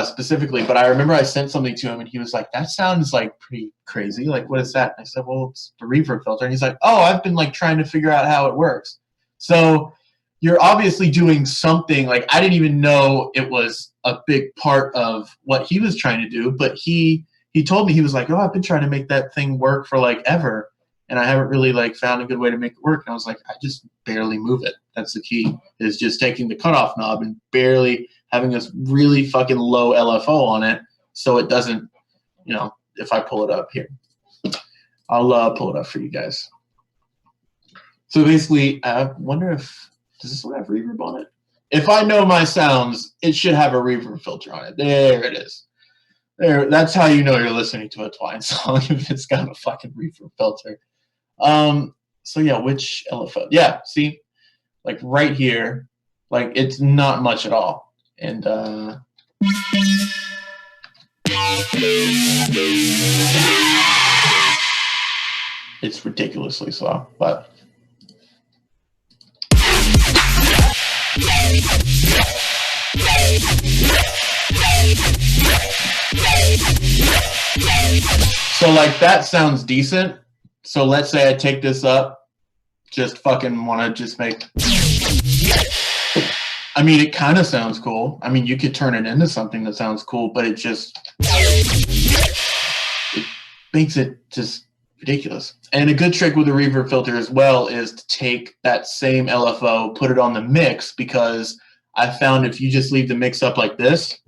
specifically, but I remember I sent something to him, and he was like, "That sounds like pretty crazy. Like, what is that?" And I said, "Well, it's the reverb filter." And he's like, "Oh, I've been like trying to figure out how it works." So you're obviously doing something. Like, I didn't even know it was a big part of what he was trying to do, but he told me, he was like, "Oh, I've been trying to make that thing work for like ever, and I haven't really like found a good way to make it work." And I was like, "I just barely move it. That's the key, is just taking the cutoff knob and barely having this really fucking low LFO on it so it doesn't, you know," if I pull it up here. I'll pull it up for you guys. So basically, I wonder if, does this one have reverb on it? If I know my sounds, it should have a reverb filter on it. There it is. There, that's how you know you're listening to a Twine song, if it's got a fucking reverb filter. So yeah, which LFO? Yeah, see, like right here, like it's not much at all. And it's ridiculously slow, but so like that sounds decent. So let's say I take this up, just fucking want to just make, I mean, it kind of sounds cool. I mean, you could turn it into something that sounds cool, but it makes it just ridiculous. And a good trick with a reverb filter as well is to take that same LFO, put it on the mix, because I found if you just leave the mix up like this,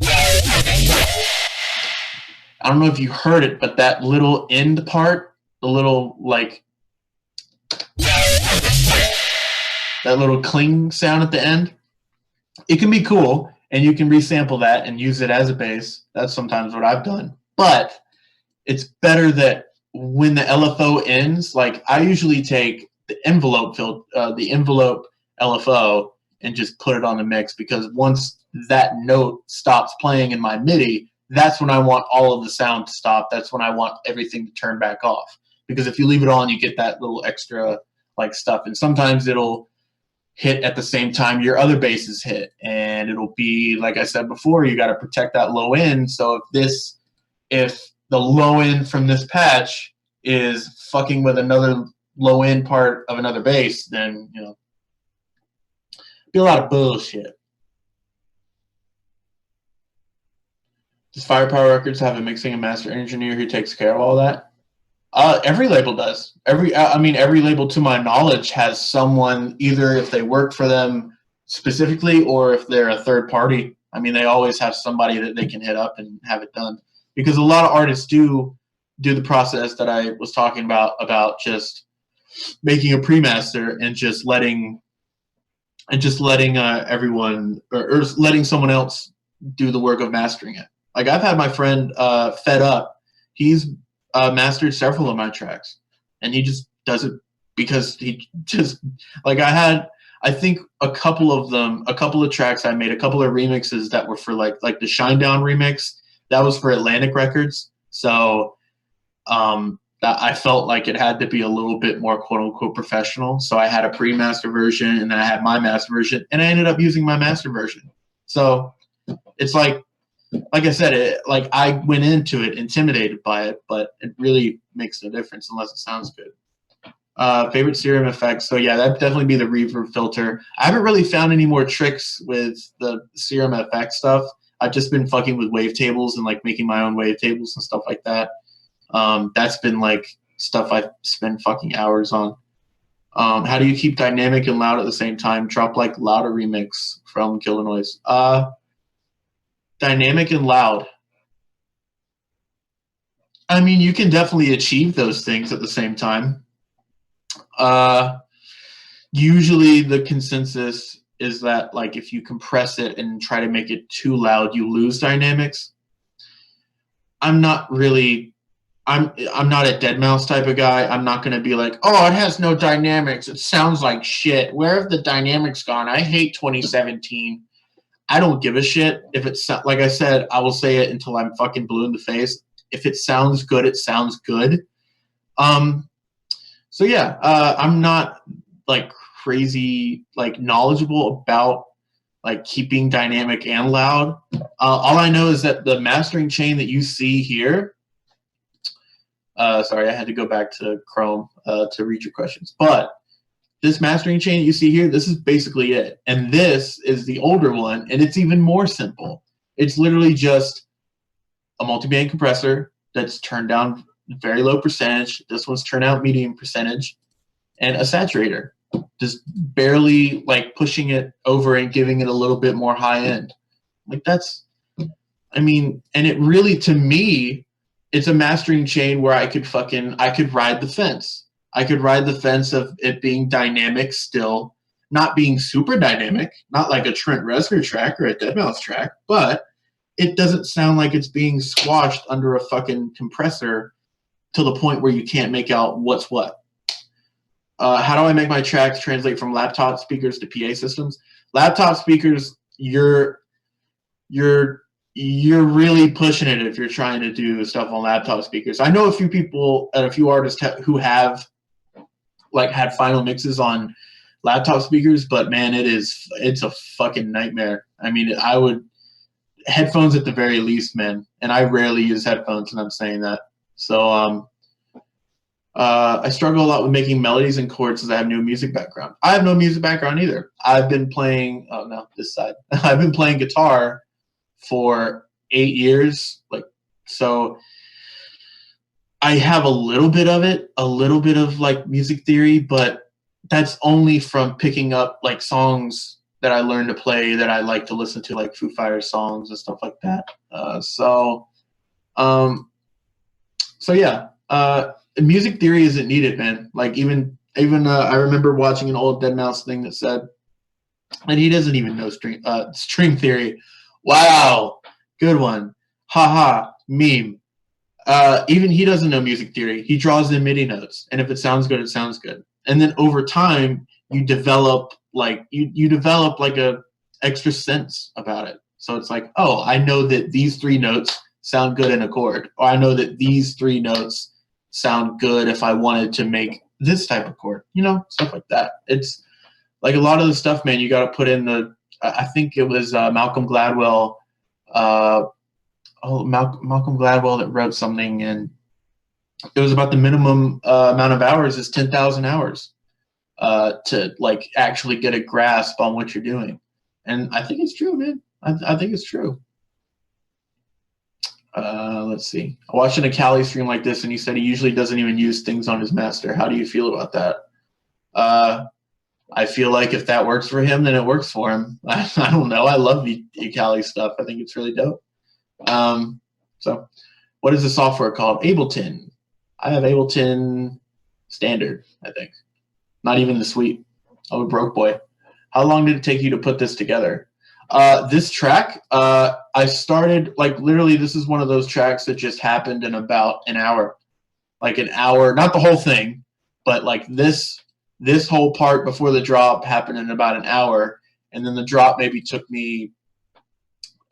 I don't know if you heard it, but that little end part, the little like, that little cling sound at the end, it can be cool, and you can resample that and use it as a bass. That's sometimes what I've done. But it's better that when the LFO ends, like I usually take the envelope LFO and just put it on the mix, because once that note stops playing in my MIDI, that's when I want all of the sound to stop. That's when I want everything to turn back off. Because if you leave it on, you get that little extra like stuff, and sometimes it'll hit at the same time your other basses hit, and it'll be, like I said before, you got to protect that low end. So if the low end from this patch is fucking with another low end part of another bass, then, you know, be a lot of bullshit. Does Firepower Records have a mixing and master engineer who takes care of all that? Every label does. Every label, to my knowledge, has someone, either if they work for them specifically or if they're a third party. I mean, they always have somebody that they can hit up and have it done. Because a lot of artists do the process that I was talking about just making a pre-master and just letting everyone or letting someone else do the work of mastering it. Like, I've had my friend Fed Up. He's mastered several of my tracks, and he just does it because he just, like, I think a couple of tracks I made, a couple of remixes that were for like the Shinedown remix, that was for Atlantic Records. So I felt like it had to be a little bit more quote unquote professional. So I had a pre-master version, and then I had my master version, and I ended up using my master version. So it's like I said, I went into it intimidated by it, but it really makes no difference unless it sounds good. Favorite serum effects. So yeah, that'd definitely be the reverb filter. I haven't really found any more tricks with the serum effect stuff. I've just been fucking with wavetables and like making my own wavetables and stuff like that. That's been like stuff I've spent fucking hours on. How do you keep dynamic and loud at the same time? Drop like louder remix from Kill the Noise. Dynamic and loud. I mean, you can definitely achieve those things at the same time. Usually the consensus is that like if you compress it and try to make it too loud, you lose dynamics. I'm not a deadmau5 type of guy. I'm not going to be like, oh, it has no dynamics. It sounds like shit. Where have the dynamics gone? I hate 2017. I don't give a shit. If it's like I said, I will say it until I'm fucking blue in the face. If it sounds good, it sounds good. So yeah, I'm not like crazy like knowledgeable about like keeping dynamic and loud. All I know is that the mastering chain that you see here. Sorry, I had to go back to Chrome to read your questions. But this mastering chain that you see here, this is basically it. And this is the older one, and it's even more simple. It's literally just a multi-band compressor that's turned down very low percentage. This one's turned out medium percentage, and a saturator. Just barely like pushing it over and giving it a little bit more high end. Like that's, I mean, and it really, to me, it's a mastering chain where I could ride the fence. I could ride the fence of it being dynamic still, not being super dynamic, not like a Trent Reznor track or a deadmau5 track, but it doesn't sound like it's being squashed under a fucking compressor to the point where you can't make out what's what. How do I make my tracks translate from laptop speakers to PA systems? Laptop speakers, you're really pushing it if you're trying to do stuff on laptop speakers. I know a few people and a few artists who have like had final mixes on laptop speakers, but man, it's a fucking nightmare. I mean, I would headphones at the very least, man. And I rarely use headphones, and I'm saying that. So I struggle a lot with making melodies and chords because I have no music background. I have no music background either. I've been playing this side. I've been playing guitar for 8 years. Like, so I have a little bit of it, a little bit of like music theory, but that's only from picking up like songs that I learned to play that I like to listen to, like Foo Fighters songs and stuff like that. So yeah, music theory isn't needed, man. Like even I remember watching an old deadmau5 thing that said, and he doesn't even know string theory. Wow, good one. Haha, meme. Even he doesn't know music theory. He draws in MIDI notes, and if it sounds good, it sounds good. And then over time, you develop like you develop like a extra sense about it. So it's like, oh, I know that these 3 notes sound good in a chord, or I know that these 3 notes sound good if I wanted to make this type of chord, stuff like that. It's like a lot of the stuff, man, you got to put in the, I think it was Malcolm Gladwell, Malcolm Gladwell that wrote something, and it was about the minimum amount of hours is 10,000 hours to like actually get a grasp on what you're doing. And I think it's true, man. I think it's true. Let's see. I watched an Akali stream like this, and he said he usually doesn't even use things on his master. How do you feel about that? I feel like if that works for him, then it works for him. I don't know. I love the Akali stuff. I think it's really dope. So what is the software called? Ableton. I have Ableton Standard, I think. Not even the Suite. I'm a broke boy. How long did it take you to put this together? This track, I started, like, literally, this is one of those tracks that just happened in about an hour. Like an hour, not the whole thing, but like this whole part before the drop happened in about an hour. And then the drop maybe took me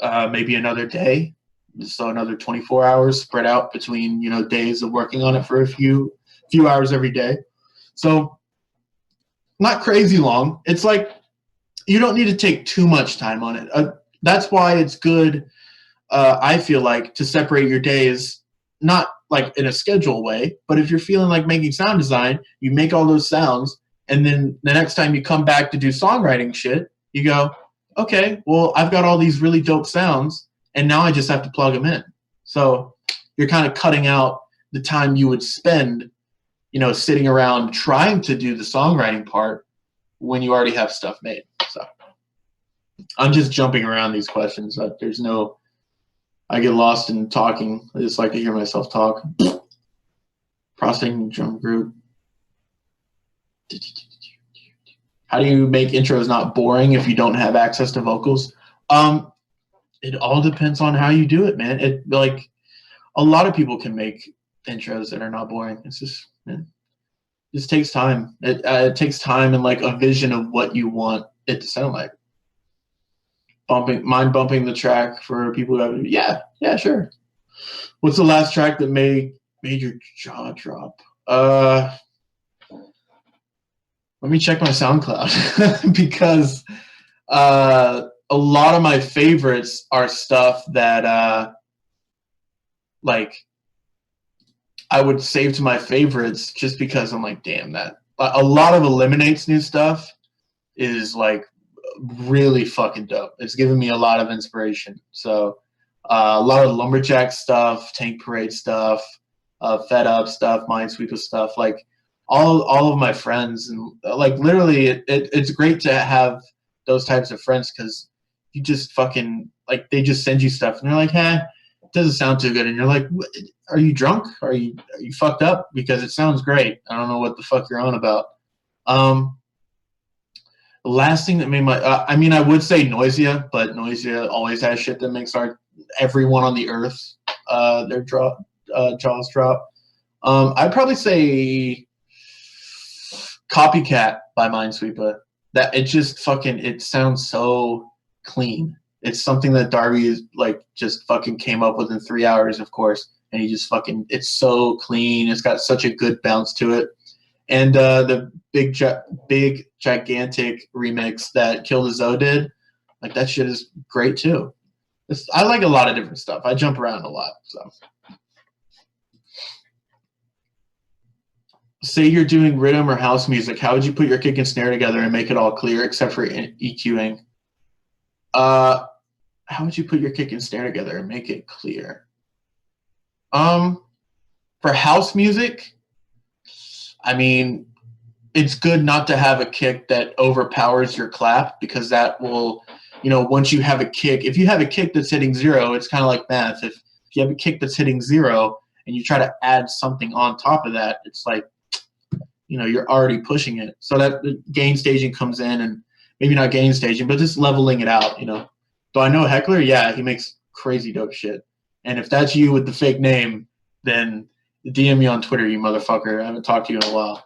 maybe another day. So another 24 hours spread out between, days of working on it for a few hours every day. So not crazy long. It's like, you don't need to take too much time on it. That's why it's good, I feel like, to separate your days, not like in a schedule way, but if you're feeling like making sound design, you make all those sounds, and then the next time you come back to do songwriting shit, you go, okay, well, I've got all these really dope sounds, and now I just have to plug them in. So you're kind of cutting out the time you would spend sitting around trying to do the songwriting part when you already have stuff made. So I'm just jumping around these questions. I get lost in talking. I just like to hear myself talk. Processing drum group. How do you make intros not boring if you don't have access to vocals? It all depends on how you do it, man. It like a lot of people can make intros that are not boring. It's just, man, it just takes time. It takes time and like a vision of what you want it to sound like. Bumping the track for people who have, yeah, sure. What's the last track that made your jaw drop? Let me check my SoundCloud because a lot of my favorites are stuff that like I would save to my favorites just because I'm like, damn, that a lot of Eliminate's new stuff is like really fucking dope. It's given me a lot of inspiration. So a lot of Lumberjack stuff, Tank Parade stuff, Fed Up stuff, Minesweeper stuff, like all of my friends, and like literally it's great to have those types of friends because you just fucking like they just send you stuff and they're like, it doesn't sound too good, and you're like, are you drunk? Are you fucked up? Because it sounds great. I don't know what the fuck you're on about. The last thing that made my I would say Noisia, but Noisia always has shit that makes everyone on the earth their jaws drop. I'd probably say Copycat by Minesweeper. That it just it sounds so clean. It's something that Darby is like just fucking came up with in 3 hours, of course, and he just it's so clean. It's got such a good bounce to it. And the big gigantic remix that Kill the Zoe did, like that shit is great too. I like a lot of different stuff. I jump around a lot. So say you're doing rhythm or house music, how would you put your kick and snare together and make it all clear except for EQing? How would you put your kick and snare together and make it clear? For house music, it's good not to have a kick that overpowers your clap, because that will, once you have a kick, if you have a kick that's hitting 0, it's kind of like math. If you have a kick that's hitting 0 and you try to add something on top of that, it's like, you're already pushing it. So that the gain staging comes in, and maybe not gain staging, but just leveling it out, Do I know Heckler? Yeah, he makes crazy dope shit. And if that's you with the fake name, then DM me on Twitter, you motherfucker. I haven't talked to you in a while.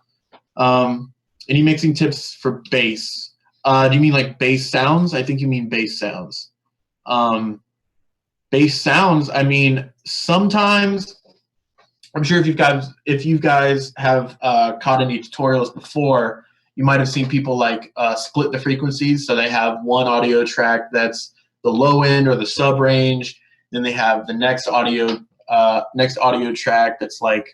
Any mixing tips for bass? Do you mean like bass sounds? I think you mean bass sounds. Bass sounds, sometimes, I'm sure if you guys have caught any tutorials before, you might have seen people like split the frequencies. So they have one audio track that's the low end or the sub range. Then they have the next audio track that's like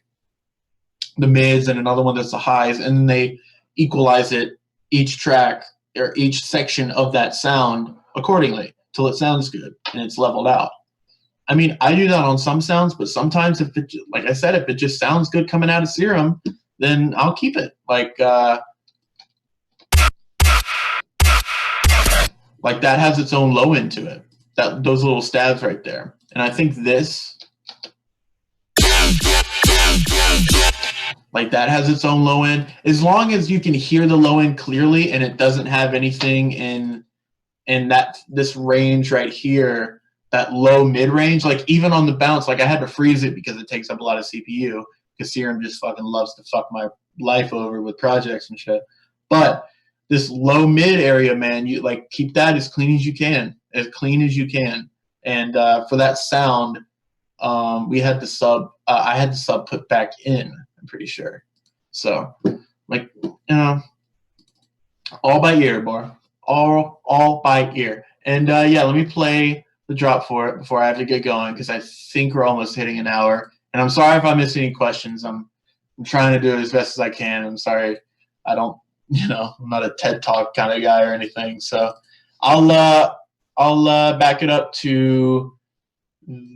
the mids, and another one that's the highs, and then they equalize it, each track or each section of that sound accordingly till it sounds good and it's leveled out. I do that on some sounds, but sometimes if it just sounds good coming out of Serum, then I'll keep it. Like that has its own low end to it. Those little stabs right there. And I think this, like that has its own low end. As long as you can hear the low end clearly and it doesn't have anything in this range right here, that low mid range, like even on the bounce, like I had to freeze it because it takes up a lot of CPU, because Serum just fucking loves to fuck my life over with projects and shit. But this low mid area, man, you like keep that as clean as you can. And for that sound, we had the sub. I had the sub put back in. I'm pretty sure. So, all by ear, boy. All by ear. And let me play the drop for it before I have to get going, because I think we're almost hitting an hour. And I'm sorry if I missed any questions. I'm trying to do it as best as I can. I'm sorry. I don't. I'm not a TED Talk kind of guy or anything. So I'll back it up to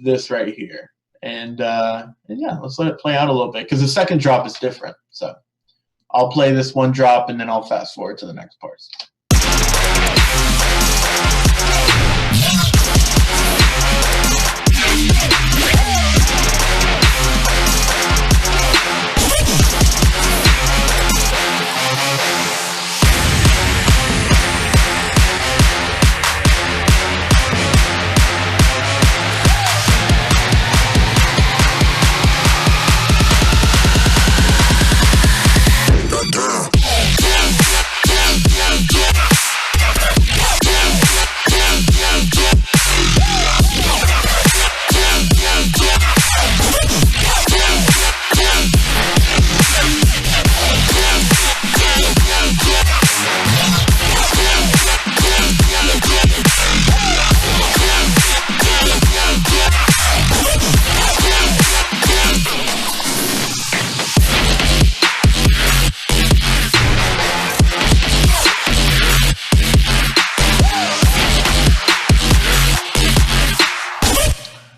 this right here. And yeah, let's let it play out a little bit because the second drop is different. So I'll play this one drop and then I'll fast forward to the next parts.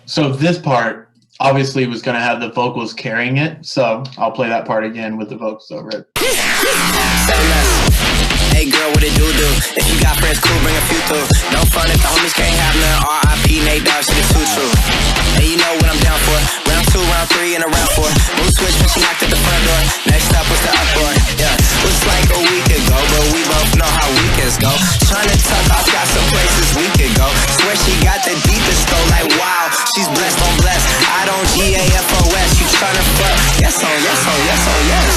So this part obviously was going to have the vocals carrying it, so I'll play that part again with the vocals over it. Hey girl, what it do? If you got friends, cool, bring a few through. No fun if the homies can't have none. R.I.P. Nate Dogg, shit is too true. And you know what I'm down for. Round 2, round 3, and a round 4. Move switch when she knocked at the front door. Next up was the uproar. Yeah, looks like a week ago, but we both know how weekends go. Trying to tuck off, got some places we could go. Swear she got the deepest though, like wow, she's blessed on blessed. I don't GAFOS, you trying to fuck? Yes, oh, yes, oh, yes, oh, yes.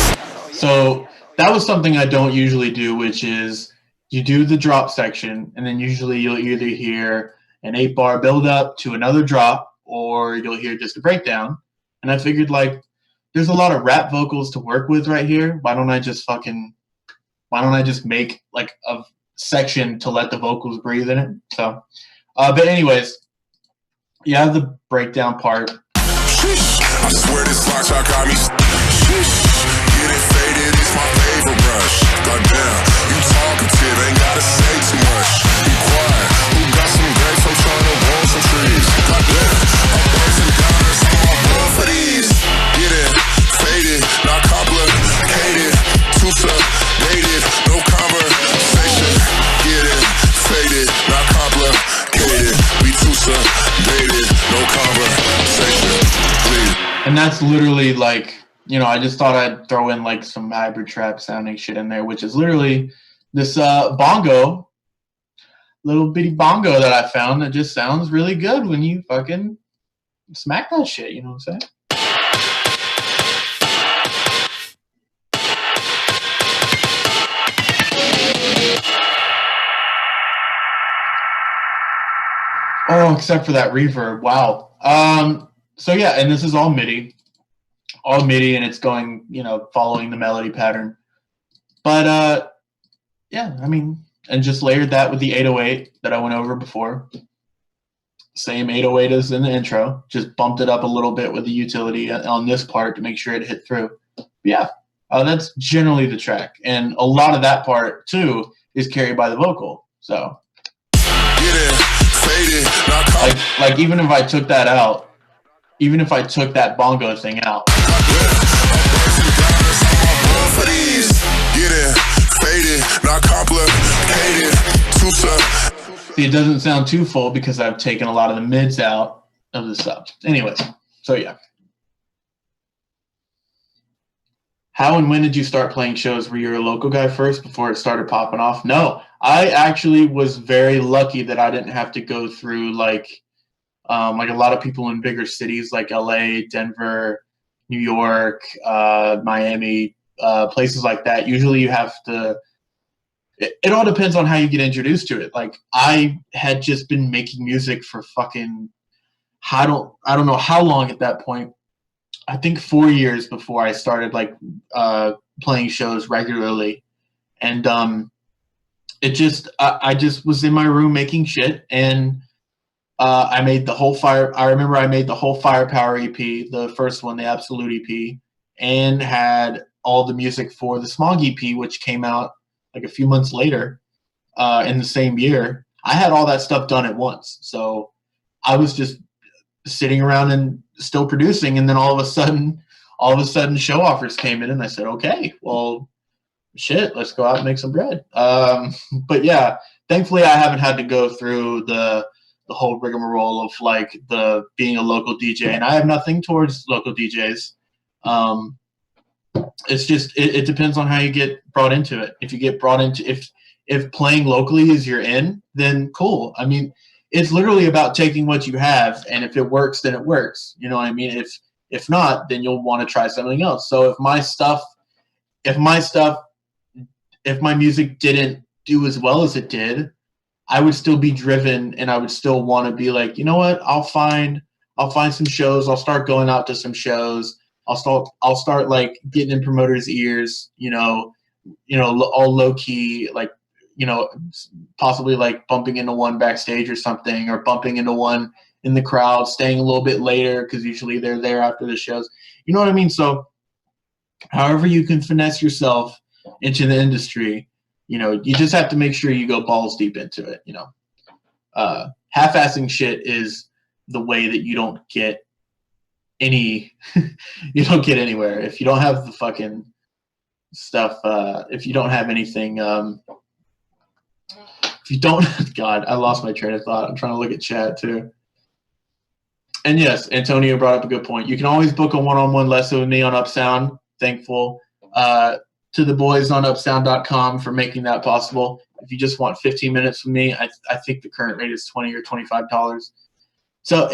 So that was something I don't usually do, which is you do the drop section, and then usually you'll either hear an 8-bar build up to another drop, or you'll hear just a breakdown. And I figured, like, there's a lot of rap vocals to work with right here. Why don't I just make like a section to let the vocals breathe in it? So, but anyways, you have the breakdown part. I swear this lock shot got me. Getting faded is my favorite brush. Goddamn, you talkative, ain't gotta say too much. Be quiet, who got some grapes? I'm trying to roll some trees. Goddamn, I'm bursting dollars on my blood for these. Getting faded, not complicated. Too dated, no conversation. Getting faded, not complicated. We too dated, no conversation. Please. And that's literally like, you know, I just thought I'd throw in like some hybrid trap sounding shit in there, which is literally this bongo, little bitty bongo that I found that just sounds really good when you fucking smack that shit, you know what I'm saying? Oh, except for that reverb. Wow. So yeah, and this is all MIDI, and it's going, you know, following the melody pattern. But yeah, I mean, and just layered that with the 808 that I went over before. Same 808 as in the intro. Just bumped it up a little bit with the utility on this part to make sure it hit through. But yeah, that's generally the track, and a lot of that part too is carried by the vocal. So. Like even if I took that out, even if I took that bongo thing out, see, it doesn't sound too full because I've taken a lot of the mids out of the subs. Anyways, so yeah. How and when did you start playing shows? Were you a local guy first before it started popping off? No, I actually was very lucky that I didn't have to go through like a lot of people in bigger cities like LA, Denver, New York, Miami, places like that. Usually you have to, it all depends on how you get introduced to it. Like I had just been making music for fucking, I don't know how long at that point. I think 4 years before I started like playing shows regularly. And it just, I just was in my room making shit, and I made the whole I remember I made the whole Firepower EP, the first one, the Absolute EP, and had all the music for the Smog EP, which came out like a few months later in the same year. I had all that stuff done at once. So I was just sitting around and still producing, and then all of a sudden show offers came in, and I said, okay, well, shit, let's go out and make some bread. But yeah, thankfully I haven't had to go through the whole rigmarole of like the being a local DJ, and I have nothing towards local DJs. It's just it depends on how you get brought into it. If you get brought into if playing locally is your in, then cool. I mean, it's literally about taking what you have, and if it works, then it works. You know what I mean? If not, then you'll want to try something else. So if my music didn't do as well as it did, I would still be driven, and I would still want to be like, you know what? I'll find some shows. I'll start going out to some shows. I'll start like getting in promoters' ears. You know, all low key, like, you know, possibly like bumping into one backstage or something, or bumping into one in the crowd, staying a little bit later because usually they're there after the shows. You know what I mean? So, however you can finesse yourself into the industry, you know, you just have to make sure you go balls deep into it. You know, half-assing shit is the way that you don't get you don't get anywhere. If you don't have the fucking stuff, if you don't have anything, if you don't, God, I lost my train of thought. I'm trying to look at chat too. And yes, Antonio brought up a good point. You can always book a one-on-one lesson with me on Upsound. Thankful to the boys on upsound.com for making that possible. If you just want 15 minutes with me, I think the current rate is $20 or $25. So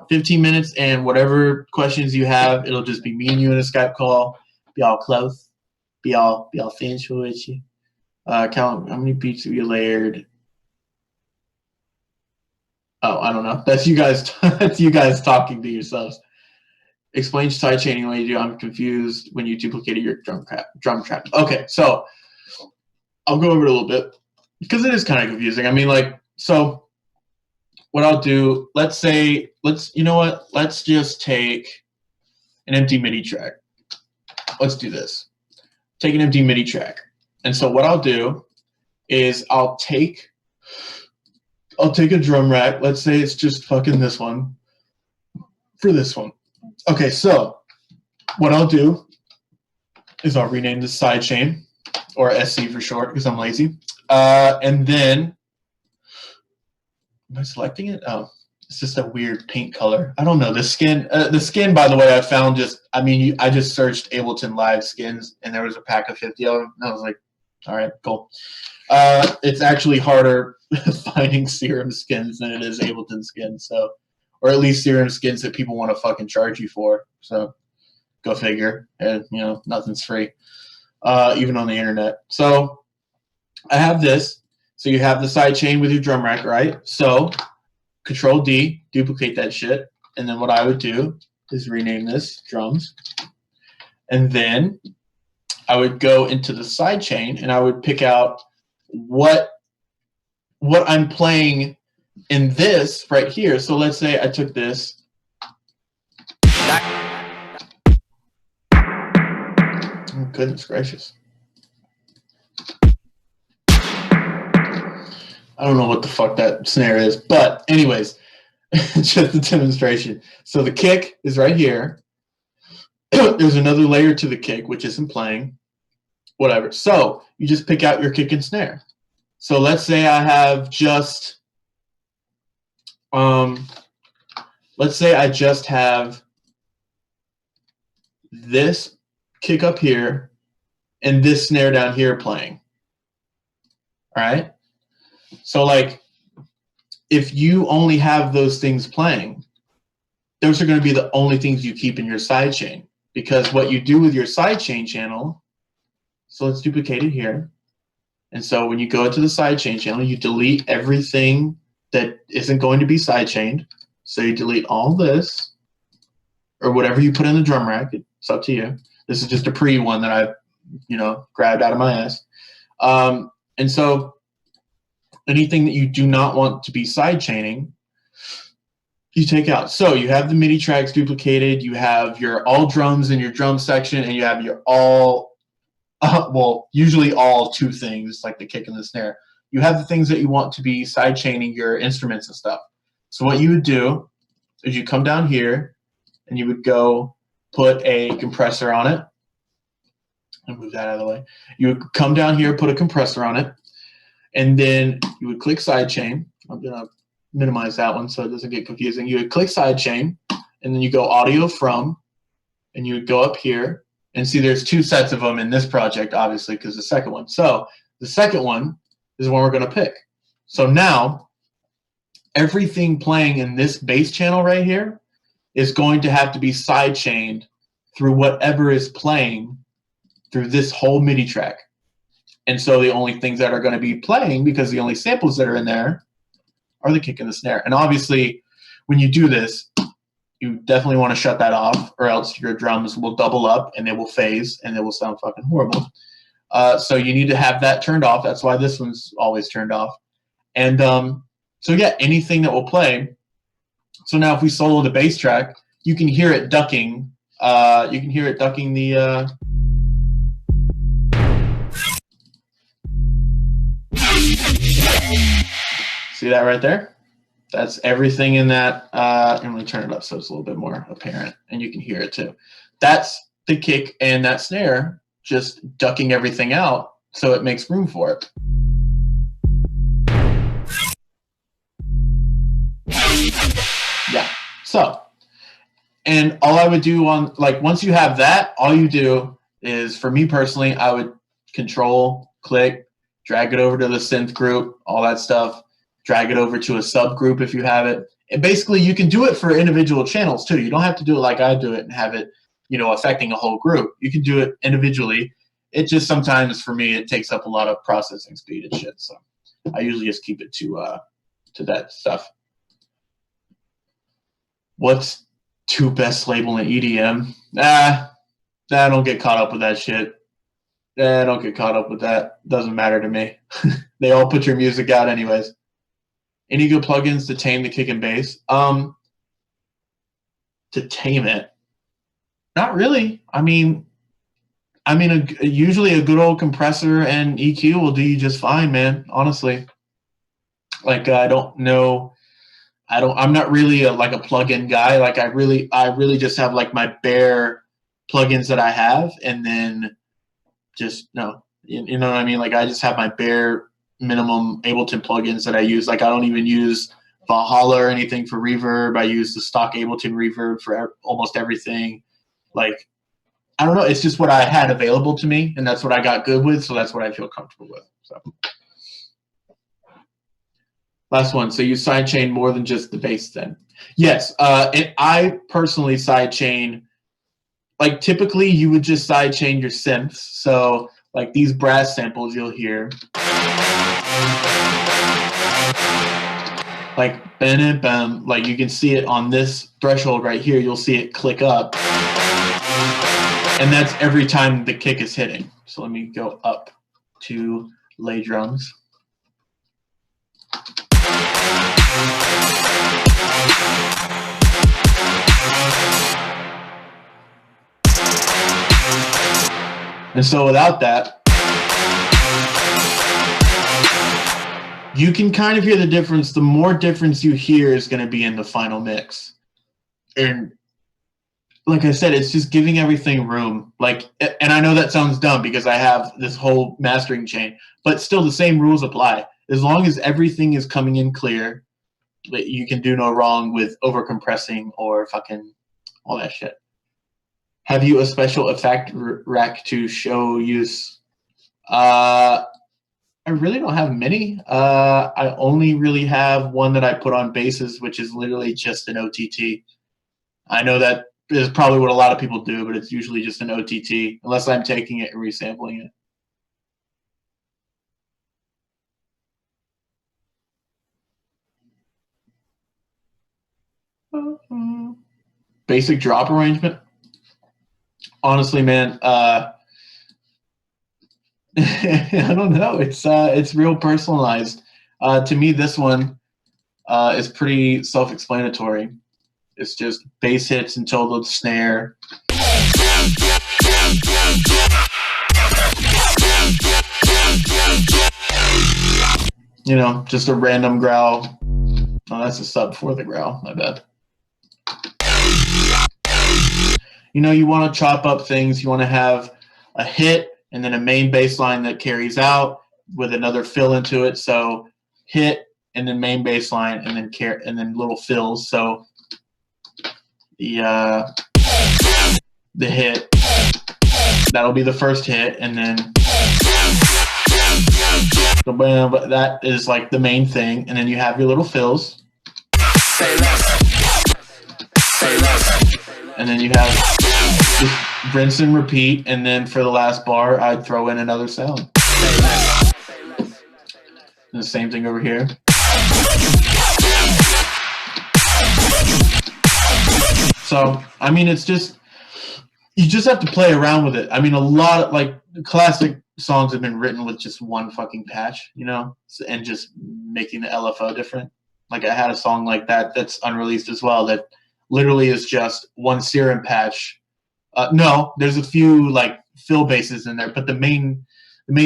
15 minutes, and whatever questions you have, it'll just be me and you in a Skype call. Be all close. Be all sensual with you. Count how many beats have you layered. Oh, I don't know. That's you guys. That's you guys talking to yourselves. Explain side chaining what you do. I'm confused when you duplicated your drum track. Okay, so I'll go over it a little bit because it is kind of confusing. I mean, like, so what I'll do, let's just take an empty MIDI track. Let's do this. Take an empty MIDI track. And so what I'll do is I'll take a drum rack. Let's say it's just fucking this one for this one. Okay, so what I'll do is I'll rename this sidechain, or SC for short, because I'm lazy. And then, am I selecting it? Oh, it's just a weird paint color. I don't know. The skin, by the way, I found I just searched Ableton Live skins, and there was a pack of 50 of them. And I was like, all right, cool. It's actually harder finding Serum skins than it is Ableton skins. So, or at least Serum skins that people want to fucking charge you for. So, go figure. And, nothing's free, even on the internet. So, I have this. So you have the side chain with your drum rack, right? So Control D, duplicate that shit. And then what I would do is rename this drums. And then I would go into the side chain and I would pick out what I'm playing in this right here. So let's say I took this. Oh, goodness gracious. I don't know what the fuck that snare is, but anyways, just a demonstration. So the kick is right here. There's another layer to the kick, which isn't playing, whatever. So you just pick out your kick and snare. So let's say I have just, let's say I just have this kick up here and this snare down here playing. All right. So, like, if you only have those things playing, those are going to be the only things you keep in your sidechain. Because what you do with your sidechain channel, so let's duplicate it here. And so when you go into the sidechain channel, you delete everything that isn't going to be sidechained. So you delete all this, or whatever you put in the drum rack. It's up to you. This is just a pre-one that I've, grabbed out of my ass. And so anything that you do not want to be sidechaining, you take out. So you have the MIDI tracks duplicated, you have your all drums in your drum section, and you have your all, usually all two things, like the kick and the snare. You have the things that you want to be sidechaining your instruments and stuff. So what you would do is you come down here, and you would go put a compressor on it. I'll move that out of the way. You would come down here, put a compressor on it, and then you would click sidechain. I'm going to minimize that one so it doesn't get confusing. You would click sidechain, and then you go audio from, and you would go up here, and see there's two sets of them in this project, obviously, because the second one. So the second one is one we're going to pick. So now everything playing in this bass channel right here is going to have to be sidechained through whatever is playing through this whole MIDI track. And so the only things that are going to be playing, because the only samples that are in there, are the kick and the snare. And obviously, when you do this, you definitely want to shut that off, or else your drums will double up and they will phase and they will sound fucking horrible. So you need to have that turned off. That's why this one's always turned off. And so yeah, anything that will play. So now if we solo the bass track, you can hear it ducking. You can hear it ducking the. See that right there? That's everything in that. I'm going to turn it up so it's a little bit more apparent, and you can hear it too. That's the kick and that snare just ducking everything out so it makes room for it. Yeah. So, and all I would do on, like, once you have that, all you do is, for me personally, I would control, click, drag it over to the synth group, all that stuff, drag it over to a subgroup if you have it. And basically, you can do it for individual channels too. You don't have to do it like I do it and have it, you know, affecting a whole group. You can do it individually. It just sometimes, for me, it takes up a lot of processing speed and shit. So I usually just keep it to that stuff. What's two best label in EDM? I don't get caught up with that shit. I don't get caught up with that. Doesn't matter to me. They all put your music out anyways. Any good plugins to tame the kick and bass? To tame it? Not really. I mean, usually a good old compressor and EQ will do you just fine, man. Honestly, like I don't know. I'm not really a plugin guy. Like I really just have like my bare plugins that I have, and then just you know what I mean. Like I just have my bare minimum Ableton plugins that I use. Like I don't even use Valhalla or anything for reverb. I use the stock Ableton reverb for almost everything. Like I don't know. It's just what I had available to me, and that's what I got good with. So that's what I feel comfortable with. So. Last one. So you sidechain more than just the bass then? Yes. I personally sidechain, like typically you would just sidechain your synths. So like these brass samples you'll hear. Like bam, bam, like you can see it on this threshold right here. You'll see it click up. And that's every time the kick is hitting. So let me go up to lay drums. And so without that, you can kind of hear the difference. The more difference you hear is going to be in the final mix. And like I said, it's just giving everything room. Like, and I know that sounds dumb because I have this whole mastering chain, but still the same rules apply. As long as everything is coming in clear, you can do no wrong with overcompressing or fucking all that shit. Have you a special effect rack to show use? I really don't have many. I only really have one that I put on basses, which is literally just an OTT. I know that is probably what a lot of people do, but it's usually just an OTT, unless I'm taking it and resampling it. Basic drop arrangement. Honestly, man, I don't know. It's real personalized. To me, this one is pretty self-explanatory. It's just bass hits until the snare. You know, just a random growl. Oh, that's a sub for the growl. My bad. you want to chop up things. You want to have a hit and then a main bass line that carries out with another fill into it. So hit and then main bass line and then little fills. So the hit, that'll be the first hit, and then that is like the main thing, and then you have your little fills. Say less. Say less. And then you have just rinse and repeat, and then for the last bar, I'd throw in another sound. Say less. And the same thing over here. So, I mean, it's just, you just have to play around with it. I mean, a lot of, like, classic songs have been written with just one fucking patch, and just making the LFO different. Like, I had a song like that that's unreleased as well that literally is just one serum patch. No, there's a few, like, fill basses in there, but the main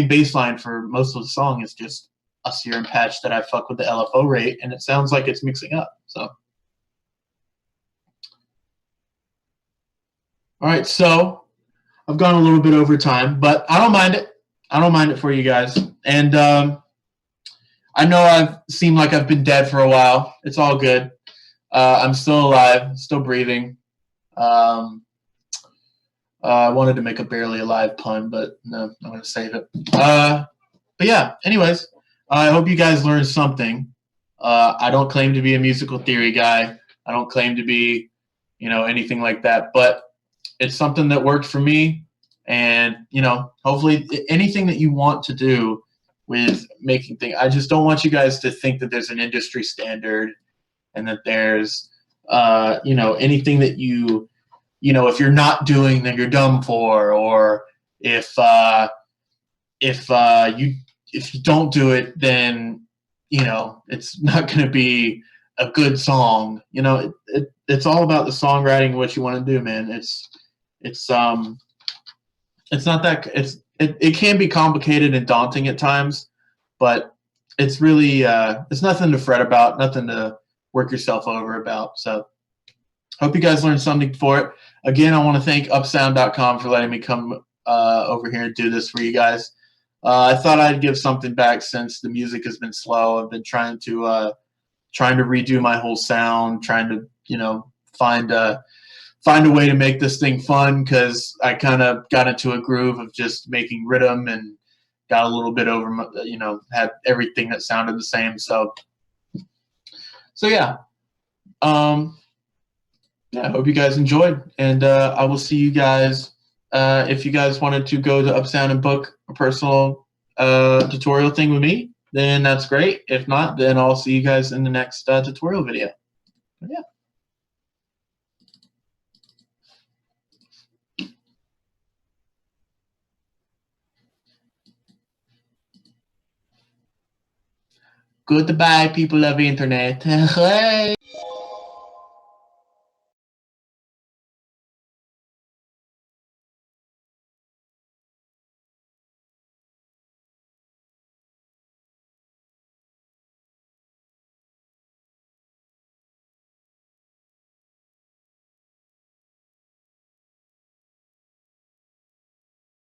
bass line for most of the song is just a serum patch that I fuck with the LFO rate, and it sounds like it's mixing up, so. All right, so I've gone a little bit over time, but I don't mind it. I don't mind it for you guys. And I know I've seemed like I've been dead for a while. It's all good. I'm still alive, still breathing. I wanted to make a barely alive pun, but no, I'm going to save it. But yeah, anyways, I hope you guys learned something. I don't claim to be a musical theory guy. I don't claim to be, anything like that. But it's something that worked for me. And, hopefully anything that you want to do with making things, I just don't want you guys to think that there's an industry standard and that there's, anything that if you're not doing, then you're dumb for, or if you don't do it, then, it's not going to be a good song. It's all about the songwriting, what you want to do, man. It's not that it can be complicated and daunting at times, but it's really it's nothing to fret about, nothing to work yourself over about. So hope you guys learned something for it. Again, I want to thank upsound.com for letting me come over here and do this for you guys. I thought I'd give something back since the music has been slow. I've been trying to redo my whole sound, trying to find a way to make this thing fun, because I kind of got into a groove of just making rhythm and got a little bit over, had everything that sounded the same. So yeah. Yeah, I hope you guys enjoyed, and I will see you guys. If you guys wanted to go to Upsound and book a personal tutorial thing with me, then that's great. If not, then I'll see you guys in the next tutorial video. But yeah. Goodbye, people of internet.